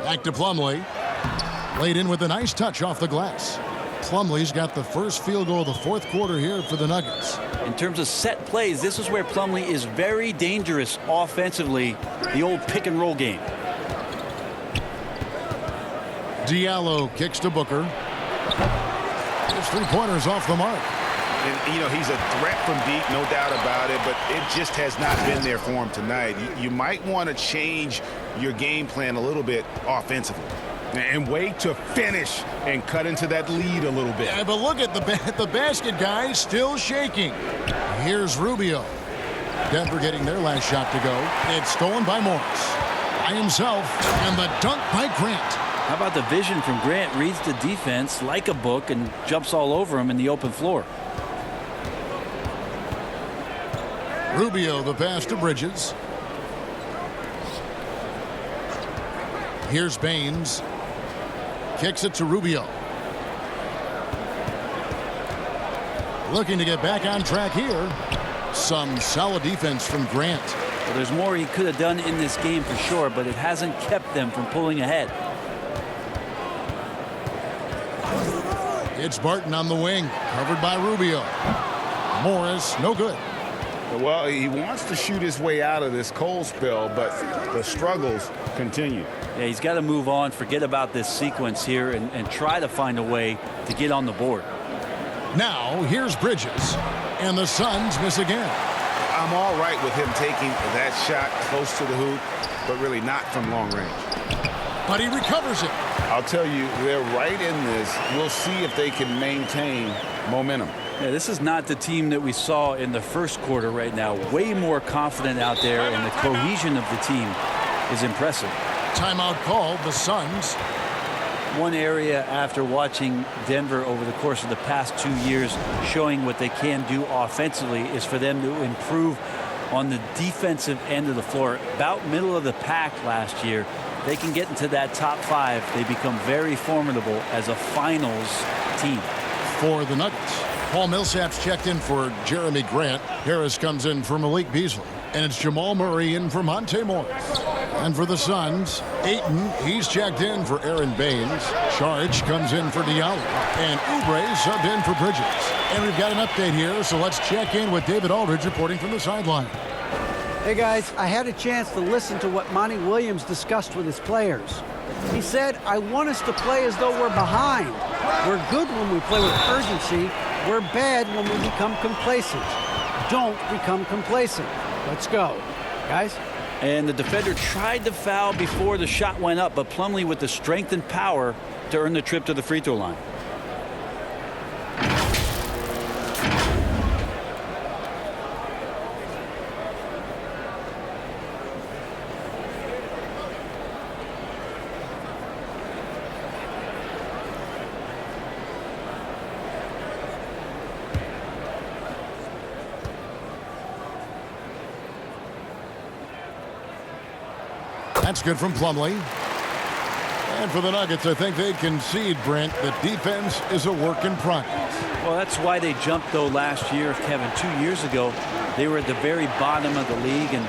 Back to Plumlee. Laid in with a nice touch off the glass. Plumlee's got the first field goal of the fourth quarter here for the Nuggets. In terms of set plays, this is where Plumlee is very dangerous offensively, the old pick and roll game. Diallo kicks to Booker. His three-pointers off the mark. And, you know, he's a threat from deep, no doubt about it, but it just has not been there for him tonight. You might want to change your game plan a little bit offensively and wait to finish and cut into that lead a little bit. Yeah, but look at the basket, guys, still shaking. Here's Rubio. Denver getting their last shot to go. It's stolen by Morris. By himself, and the dunk by Grant. How about the vision from Grant? Reads the defense like a book and jumps all over him in the open floor. Rubio, the pass to Bridges. Here's Baines. Kicks it to Rubio. Looking to get back on track here. Some solid defense from Grant. Well, there's more he could have done in this game for sure, but it hasn't kept them from pulling ahead. It's Barton on the wing, covered by Rubio. Morris, no good. Well, he wants to shoot his way out of this cold spell, but the struggles continue. Yeah, he's got to move on, forget about this sequence here, and try to find a way to get on the board. Now, here's Bridges, and the Suns miss again. I'm all right with him taking that shot close to the hoop, but really not from long range. But he recovers it. I'll tell you, they're right in this. We'll see if they can maintain momentum. Yeah, this is not the team that we saw in the first quarter right now. Way more confident out there, and the cohesion of the team is impressive. Timeout called, the Suns. One area after watching Denver over the course of the past 2 years showing what they can do offensively is for them to improve on the defensive end of the floor. About middle of the pack last year. They can get into that top 5. They become very formidable as a finals team. For the Nuggets, Paul Millsap's checked in for Jeremy Grant. Harris comes in for Malik Beasley. And it's Jamal Murray in for Monte Morris. And for the Suns, Ayton, he's checked in for Aaron Baines. Saric comes in for Diallo. And Oubre subbed in for Bridges. And we've got an update here, so let's check in with David Aldridge reporting from the sideline. Hey guys, I had a chance to listen to what Monty Williams discussed with his players. He said, "I want us to play as though we're behind. We're good when we play with urgency. We're bad when we become complacent. Don't become complacent. Let's go." Guys? And the defender tried to foul before the shot went up, but Plumlee with the strength and power to earn the trip to the free throw line. That's good from Plumlee. And for the Nuggets, I think they concede, Brent, that defense is a work in progress. Well, that's why they jumped, though, last year, Kevin. 2 years ago, they were at the very bottom of the league, and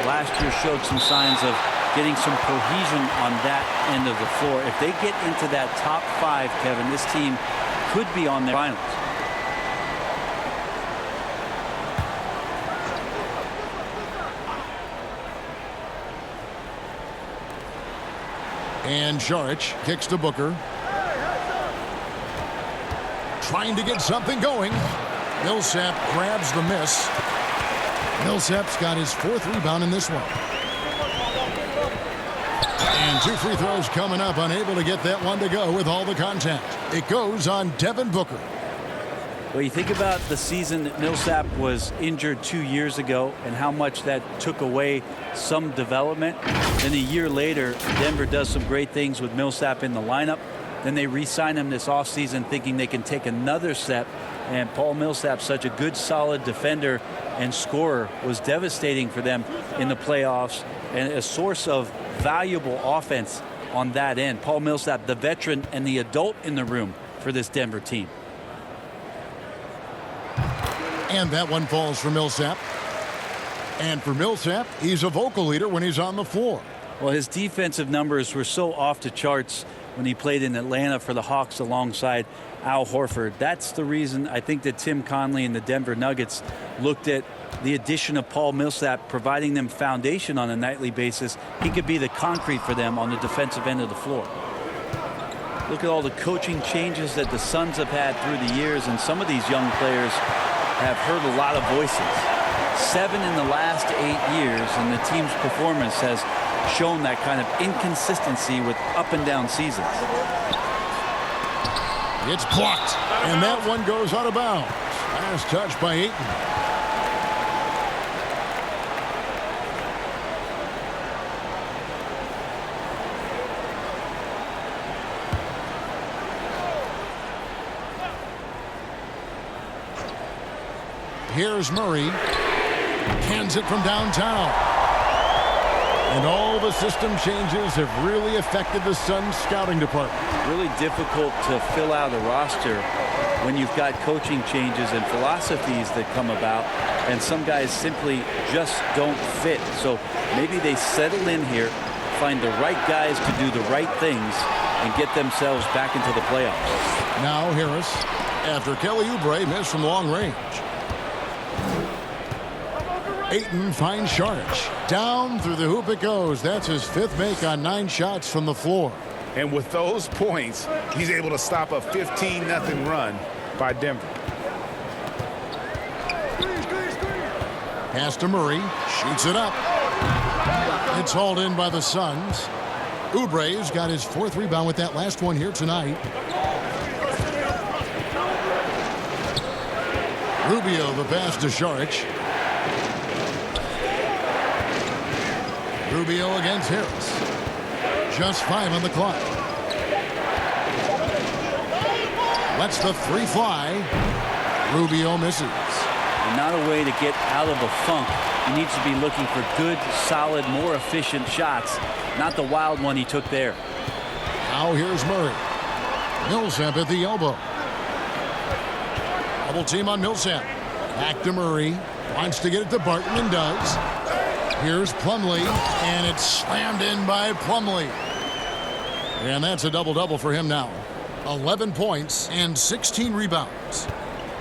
last year showed some signs of getting some cohesion on that end of the floor. If they get into that top 5, Kevin, this team could be on the finals. And Saric kicks to Booker. Trying to get something going. Millsap grabs the miss. Millsap's got his 4th rebound in this one. And 2 free throws coming up. Unable to get that one to go with all the contact. It goes on Devin Booker. Well, you think about the season that Millsap was injured 2 years ago and how much that took away some development. Then a year later, Denver does some great things with Millsap in the lineup. Then they re-sign him this offseason thinking they can take another step. And Paul Millsap, such a good, solid defender and scorer, was devastating for them in the playoffs and a source of valuable offense on that end. Paul Millsap, the veteran and the adult in the room for this Denver team. And that one falls for Millsap. And for Millsap, he's a vocal leader when he's on the floor. Well, his defensive numbers were so off the charts when he played in Atlanta for the Hawks alongside Al Horford. That's the reason I think that Tim Conley and the Denver Nuggets looked at the addition of Paul Millsap, providing them foundation on a nightly basis. He could be the concrete for them on the defensive end of the floor. Look at all the coaching changes that the Suns have had through the years, and some of these young players have heard a lot of voices. 7 in the last 8 years, and the team's performance has shown that kind of inconsistency with up and down seasons. It's blocked, and that one goes out of bounds. Last touch by Ayton. Here's Murray. Cans it from downtown. And all the system changes have really affected the Suns scouting department. Really difficult to fill out a roster when you've got coaching changes and philosophies that come about, and some guys simply just don't fit. So maybe they settle in here, find the right guys to do the right things, and get themselves back into the playoffs. Now Harris, after Kelly Oubre missed from long range. Ayton finds Saric. Down through the hoop it goes. That's his 5th make on 9 shots from the floor. And with those points, he's able to stop a 15-0 run by Denver. Pass to Murray. Shoots it up. It's hauled in by the Suns. Oubre's got his 4th rebound with that last one here tonight. Rubio the pass to Saric. Rubio against Harris. Just 5 on the clock. Lets the 3 fly. Rubio misses. And not a way to get out of a funk. He needs to be looking for good, solid, more efficient shots, not the wild one he took there. Now here's Murray. Millsap at the elbow. Double team on Millsap. Back to Murray. Wants to get it to Barton and does. Here's Plumlee, and it's slammed in by Plumlee. And that's a double-double for him now. 11 points and 16 rebounds.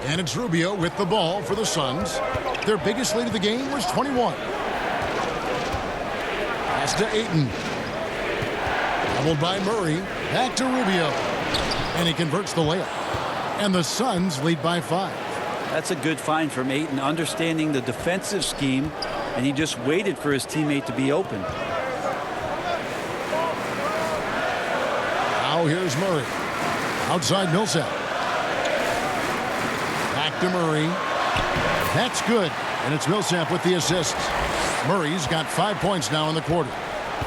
And it's Rubio with the ball for the Suns. Their biggest lead of the game was 21. Pass to Ayton. Doubled by Murray. Back to Rubio. And he converts the layup. And the Suns lead by 5. That's a good find from Ayton, understanding the defensive scheme, and he just waited for his teammate to be open. Now here's Murray. Outside Millsap. Back to Murray. That's good. And it's Millsap with the assist. Murray's got 5 points now in the quarter.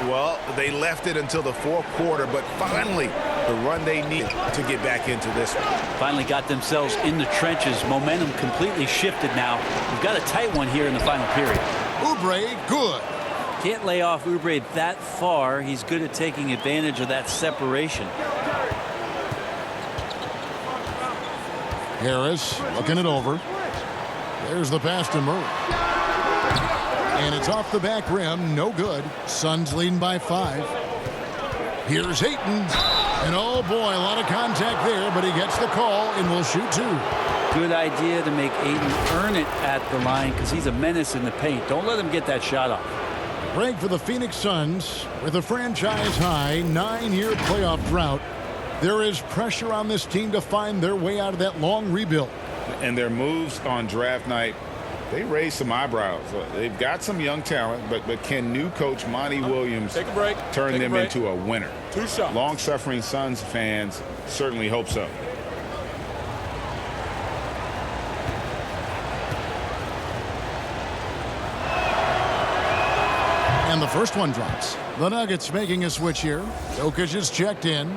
Well, they left it until the fourth quarter, but finally the run they need to get back into this one. Finally got themselves in the trenches. Momentum completely shifted now. We've got a tight one here in the final period. Oubre, good. Can't lay off Oubre that far. He's good at taking advantage of that separation. Harris looking it over. There's the pass to Murray. And it's off the back rim. No good. Suns leading by 5. Here's Ayton. And oh boy, a lot of contact there, but he gets the call and will shoot 2. Good idea to make Ayton earn it at the line because he's a menace in the paint. Don't let him get that shot off. Break for the Phoenix Suns with a franchise-high 9-year playoff drought. There is pressure on this team to find their way out of that long rebuild. And their moves on draft night, they raised some eyebrows. They've got some young talent, but can new coach Monty Williams Take a break. turn Take a them break. into a winner? 2 shots. Long-suffering Suns fans certainly hope so. And the first one drops. The Nuggets making a switch here. Jokic is checked in.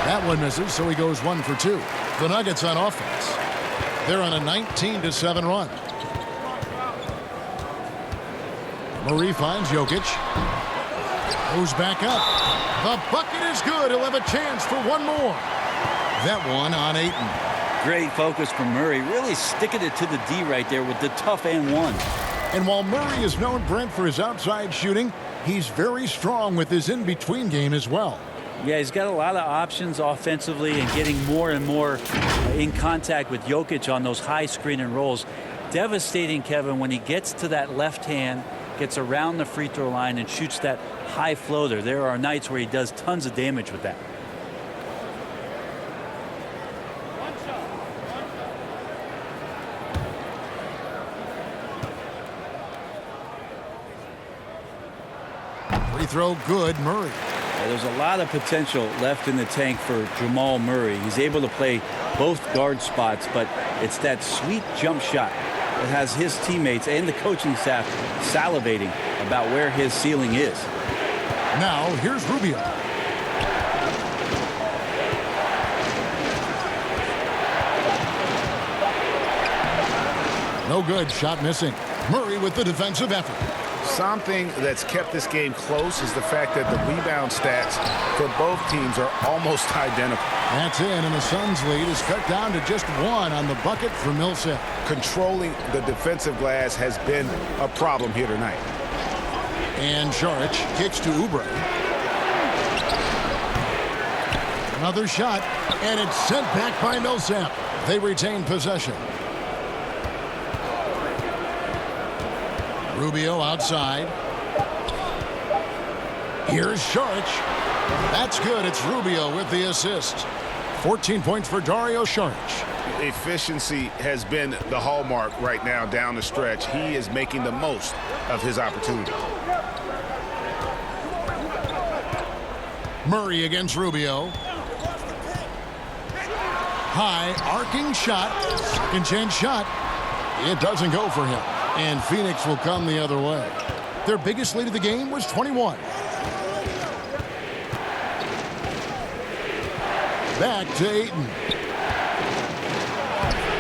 That one misses, so he goes 1 for 2. The Nuggets on offense. They're on a 19-7 run. Murray finds Jokic. Goes back up. The bucket is good. He'll have a chance for one more. That one on Ayton. Great focus from Murray. Really sticking it to the D right there with the tough and one. And while Murray is known, Brent, for his outside shooting, he's very strong with his in-between game as well. Yeah, he's got a lot of options offensively and getting more and more in contact with Jokic on those high screen and rolls. Devastating, Kevin, when he gets to that left hand, gets around the free throw line and shoots that high floater. There are nights where he does tons of damage with that. Free throw good, Murray. There's a lot of potential left in the tank for Jamal Murray. He's able to play both guard spots, but it's that sweet jump shot that has his teammates and the coaching staff salivating about where his ceiling is. Now, here's Rubio. No good. Shot missing. Murray with the defensive effort. Something that's kept this game close is the fact that the rebound stats for both teams are almost identical. That's in, and the Suns' lead is cut down to just 1 on the bucket for Millsap. Controlling the defensive glass has been a problem here tonight. And Saric kicks to Oubre. Another shot, and it's sent back by Millsap. They retain possession. Rubio outside. Here's Saric. That's good. It's Rubio with the assist. 14 points for Dario Saric. Efficiency has been the hallmark right now down the stretch. He is making the most of his opportunity. Murray against Rubio. High arcing shot. Second chance shot. It doesn't go for him. And Phoenix will come the other way. Their biggest lead of the game was 21. Back to Ayton.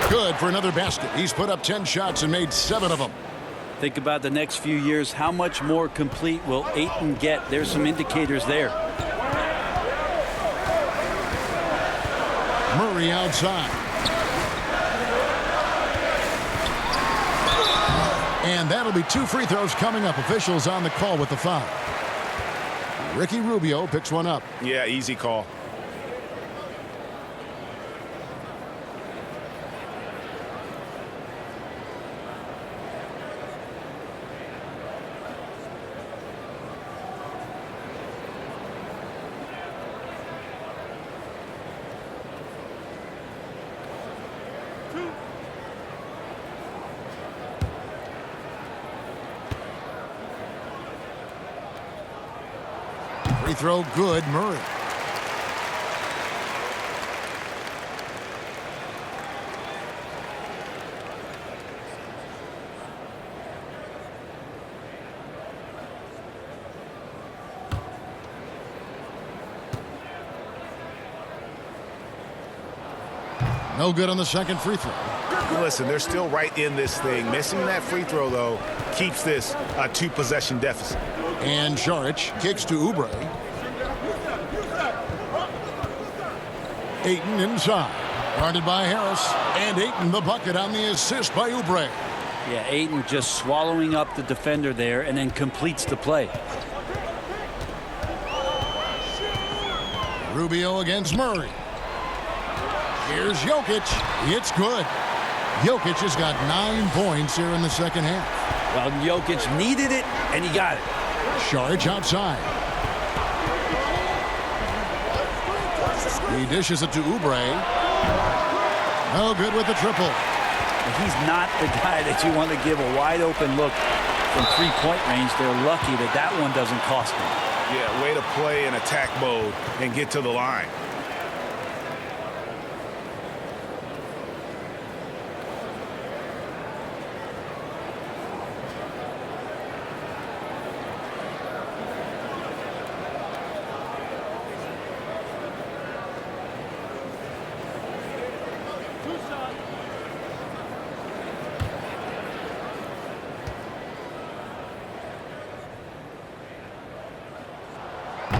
Good for another basket. He's put up 10 shots and made 7 of them. Think about the next few years. How much more complete will Ayton get? There's some indicators there. Murray outside. And that'll be 2 free throws coming up. Officials on the call with the foul. Ricky Rubio picks one up. Yeah, easy call. Free throw good, Murray. No good on the second free throw. Listen, they're still right in this thing. Missing that free throw, though, keeps this a 2-possession deficit. And Saric kicks to Oubre. Ayton inside. Guarded by Harris. And Ayton the bucket on the assist by Oubre. Yeah, Ayton just swallowing up the defender there and then completes the play. Rubio against Murray. Here's Jokic. It's good. Jokic has got 9 points here in the second half. Well, Jokic needed it, and he got it. Saric outside. He dishes it to Oubre. No good with the triple. He's not the guy that you want to give a wide-open look from three-point range. They're lucky that that one doesn't cost them. Yeah, way to play in attack mode and get to the line.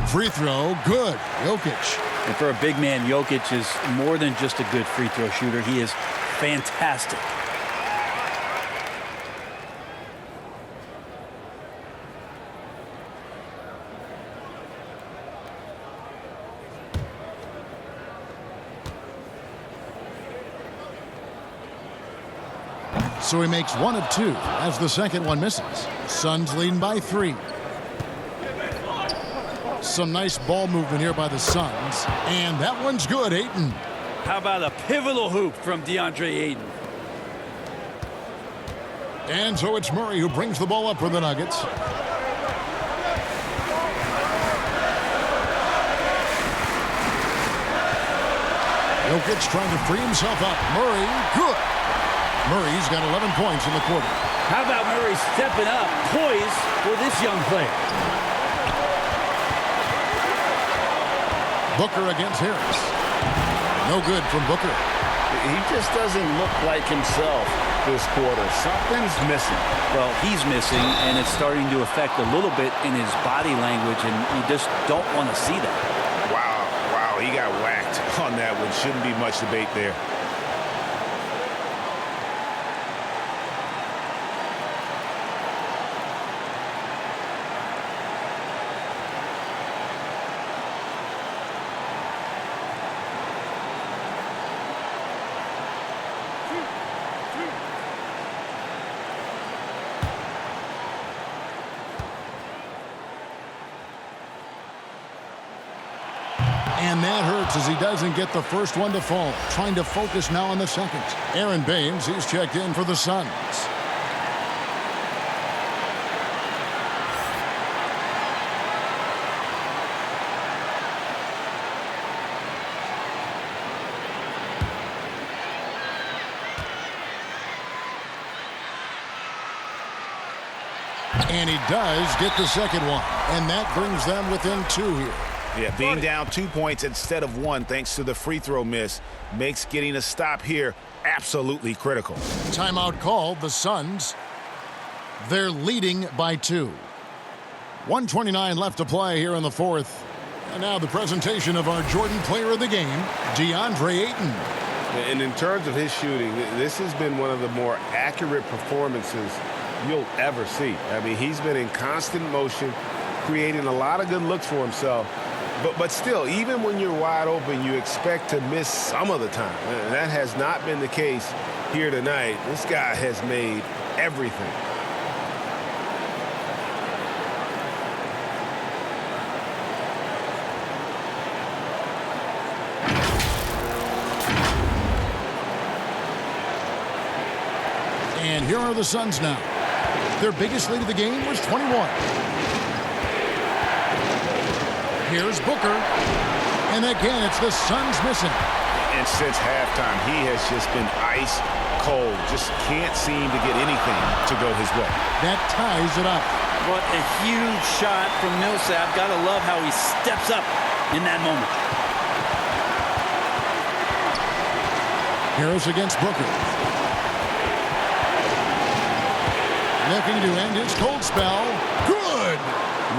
Free throw, good. Jokic. And for a big man, Jokic is more than just a good free throw shooter. He is fantastic. So he makes 1 of 2 as the second one misses. Suns leading by 3. Some nice ball movement here by the Suns. And that one's good, Ayton. How about a pivotal hoop from DeAndre Ayton? And so it's Murray who brings the ball up for the Nuggets. Jokic trying to free himself up. Murray, good. Murray's got 11 points in the quarter. How about Murray stepping up, poised for this young player? Booker against Harris. No good from Booker. He just doesn't look like himself this quarter. Something's missing. Well, he's missing, and it's starting to affect a little bit in his body language, and you just don't want to see that. Wow, he got whacked on that one. Shouldn't be much debate there. And that hurts as he doesn't get the first one to fall. Trying to focus now on the second. Aaron Baines, he's checked in for the Suns. And he does get the second one. And that brings them within 2 here. Yeah, being down 2 points instead of 1 thanks to the free throw miss makes getting a stop here absolutely critical. Timeout called. The Suns, they're leading by 2. 1:29 left to play here in the fourth. And now the presentation of our Jordan player of the game, DeAndre Ayton. And in terms of his shooting, this has been one of the more accurate performances you'll ever see. I mean, he's been in constant motion, creating a lot of good looks for himself. But still, even when you're wide open, you expect to miss some of the time. And that has not been the case here tonight. This guy has made everything. And here are the Suns now. Their biggest lead of the game was 21. Here's Booker. And again, it's the Suns missing. And since halftime, he has just been ice cold. Just can't seem to get anything to go his way. That ties it up. What a huge shot from Millsap. Gotta love how he steps up in that moment. Harris against Booker. Looking to end his cold spell. Good!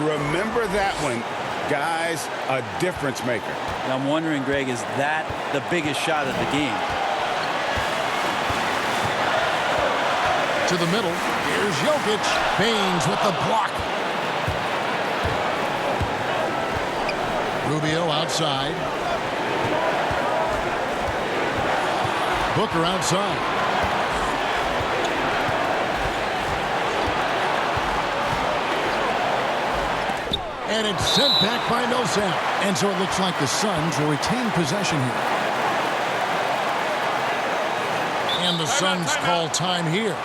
Remember that one. Guys, a difference maker. I'm wondering, Greg, is that the biggest shot of the game? To the middle. Here's Jokic. Baines with the block. Rubio outside. Booker outside. And it's sent back by Millsap. And so it looks like the Suns will retain possession here. And the Suns call time here.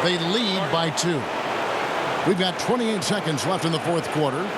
They lead by 2. We've got 28 seconds left in the fourth quarter.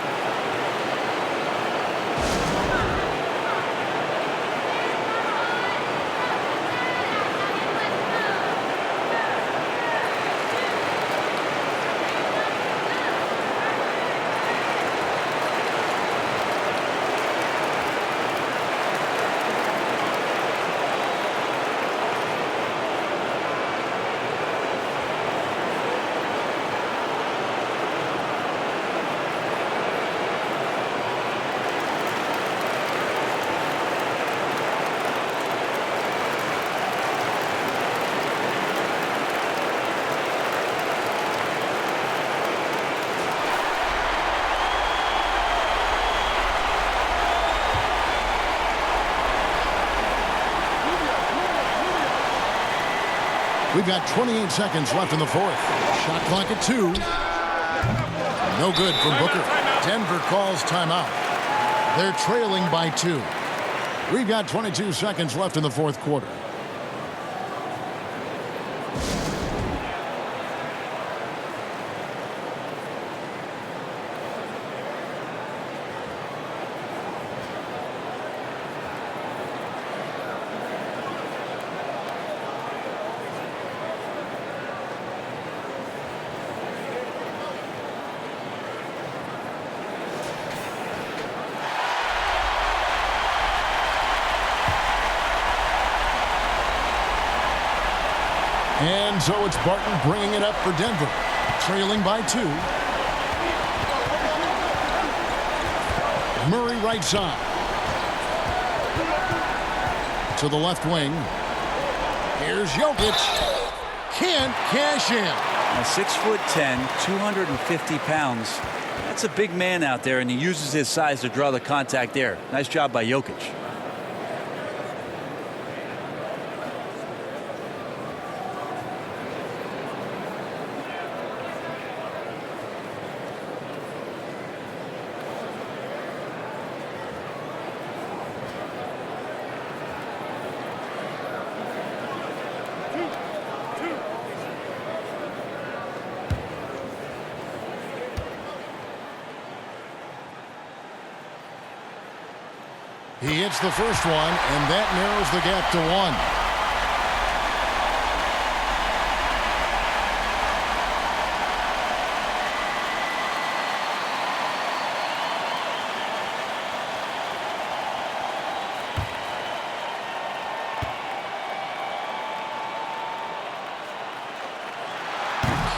We've got 28 seconds left in the fourth. Shot clock at 2. No good from Booker. Denver calls timeout. They're trailing by 2. We've got 22 seconds left in the fourth quarter. And so it's Barton bringing it up for Denver, trailing by 2. Murray right side. To the left wing. Here's Jokic. Can't cash in. Now 6'10", 250 pounds. That's a big man out there, and he uses his size to draw the contact there. Nice job by Jokic. He hits the first one, and that narrows the gap to 1.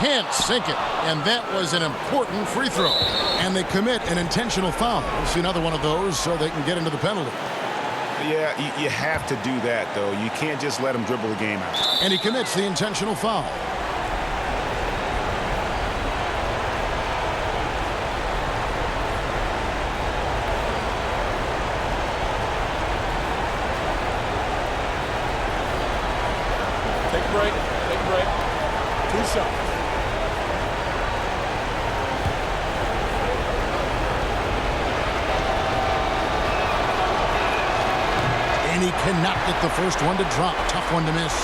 Can't sink it, and that was an important free throw. And they commit an intentional foul. We'll see another one of those so they can get into the penalty. Yeah, you have to do that, though. You can't just let him dribble the game out. And he commits the intentional foul. break. Take a break. 2 shots. And he cannot get the first one to drop. Tough one to miss.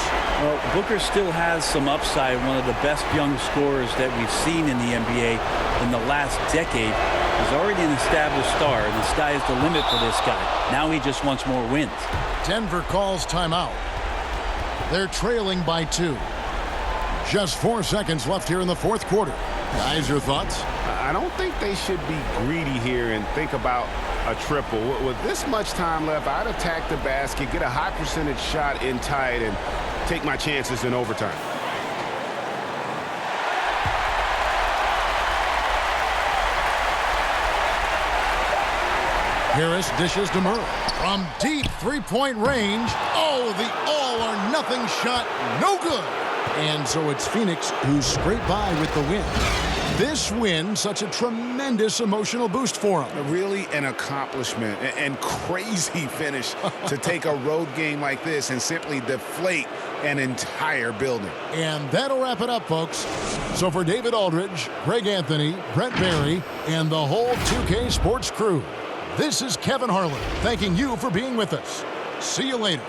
Well, Booker still has some upside. One of the best young scorers that we've seen in the NBA in the last decade. He's already an established star, and the sky is the limit for this guy. Now he just wants more wins. Denver calls timeout. They're trailing by 2. Just 4 seconds left here in the fourth quarter. Guys, your thoughts? I don't think they should be greedy here and think about a triple. With this much time left, I'd attack the basket, get a high percentage shot in tight, and take my chances in overtime. Harris dishes to Murray. From deep three-point range. Oh, the all-or-nothing shot. No good. And so it's Phoenix who scrape by with the win. This win, such a tremendous emotional boost for them. Really an accomplishment and crazy finish to take a road game like this and simply deflate an entire building. And that'll wrap it up, folks. So for David Aldridge, Greg Anthony, Brett Barry, and the whole 2K Sports crew, this is Kevin Harlan thanking you for being with us. See you later.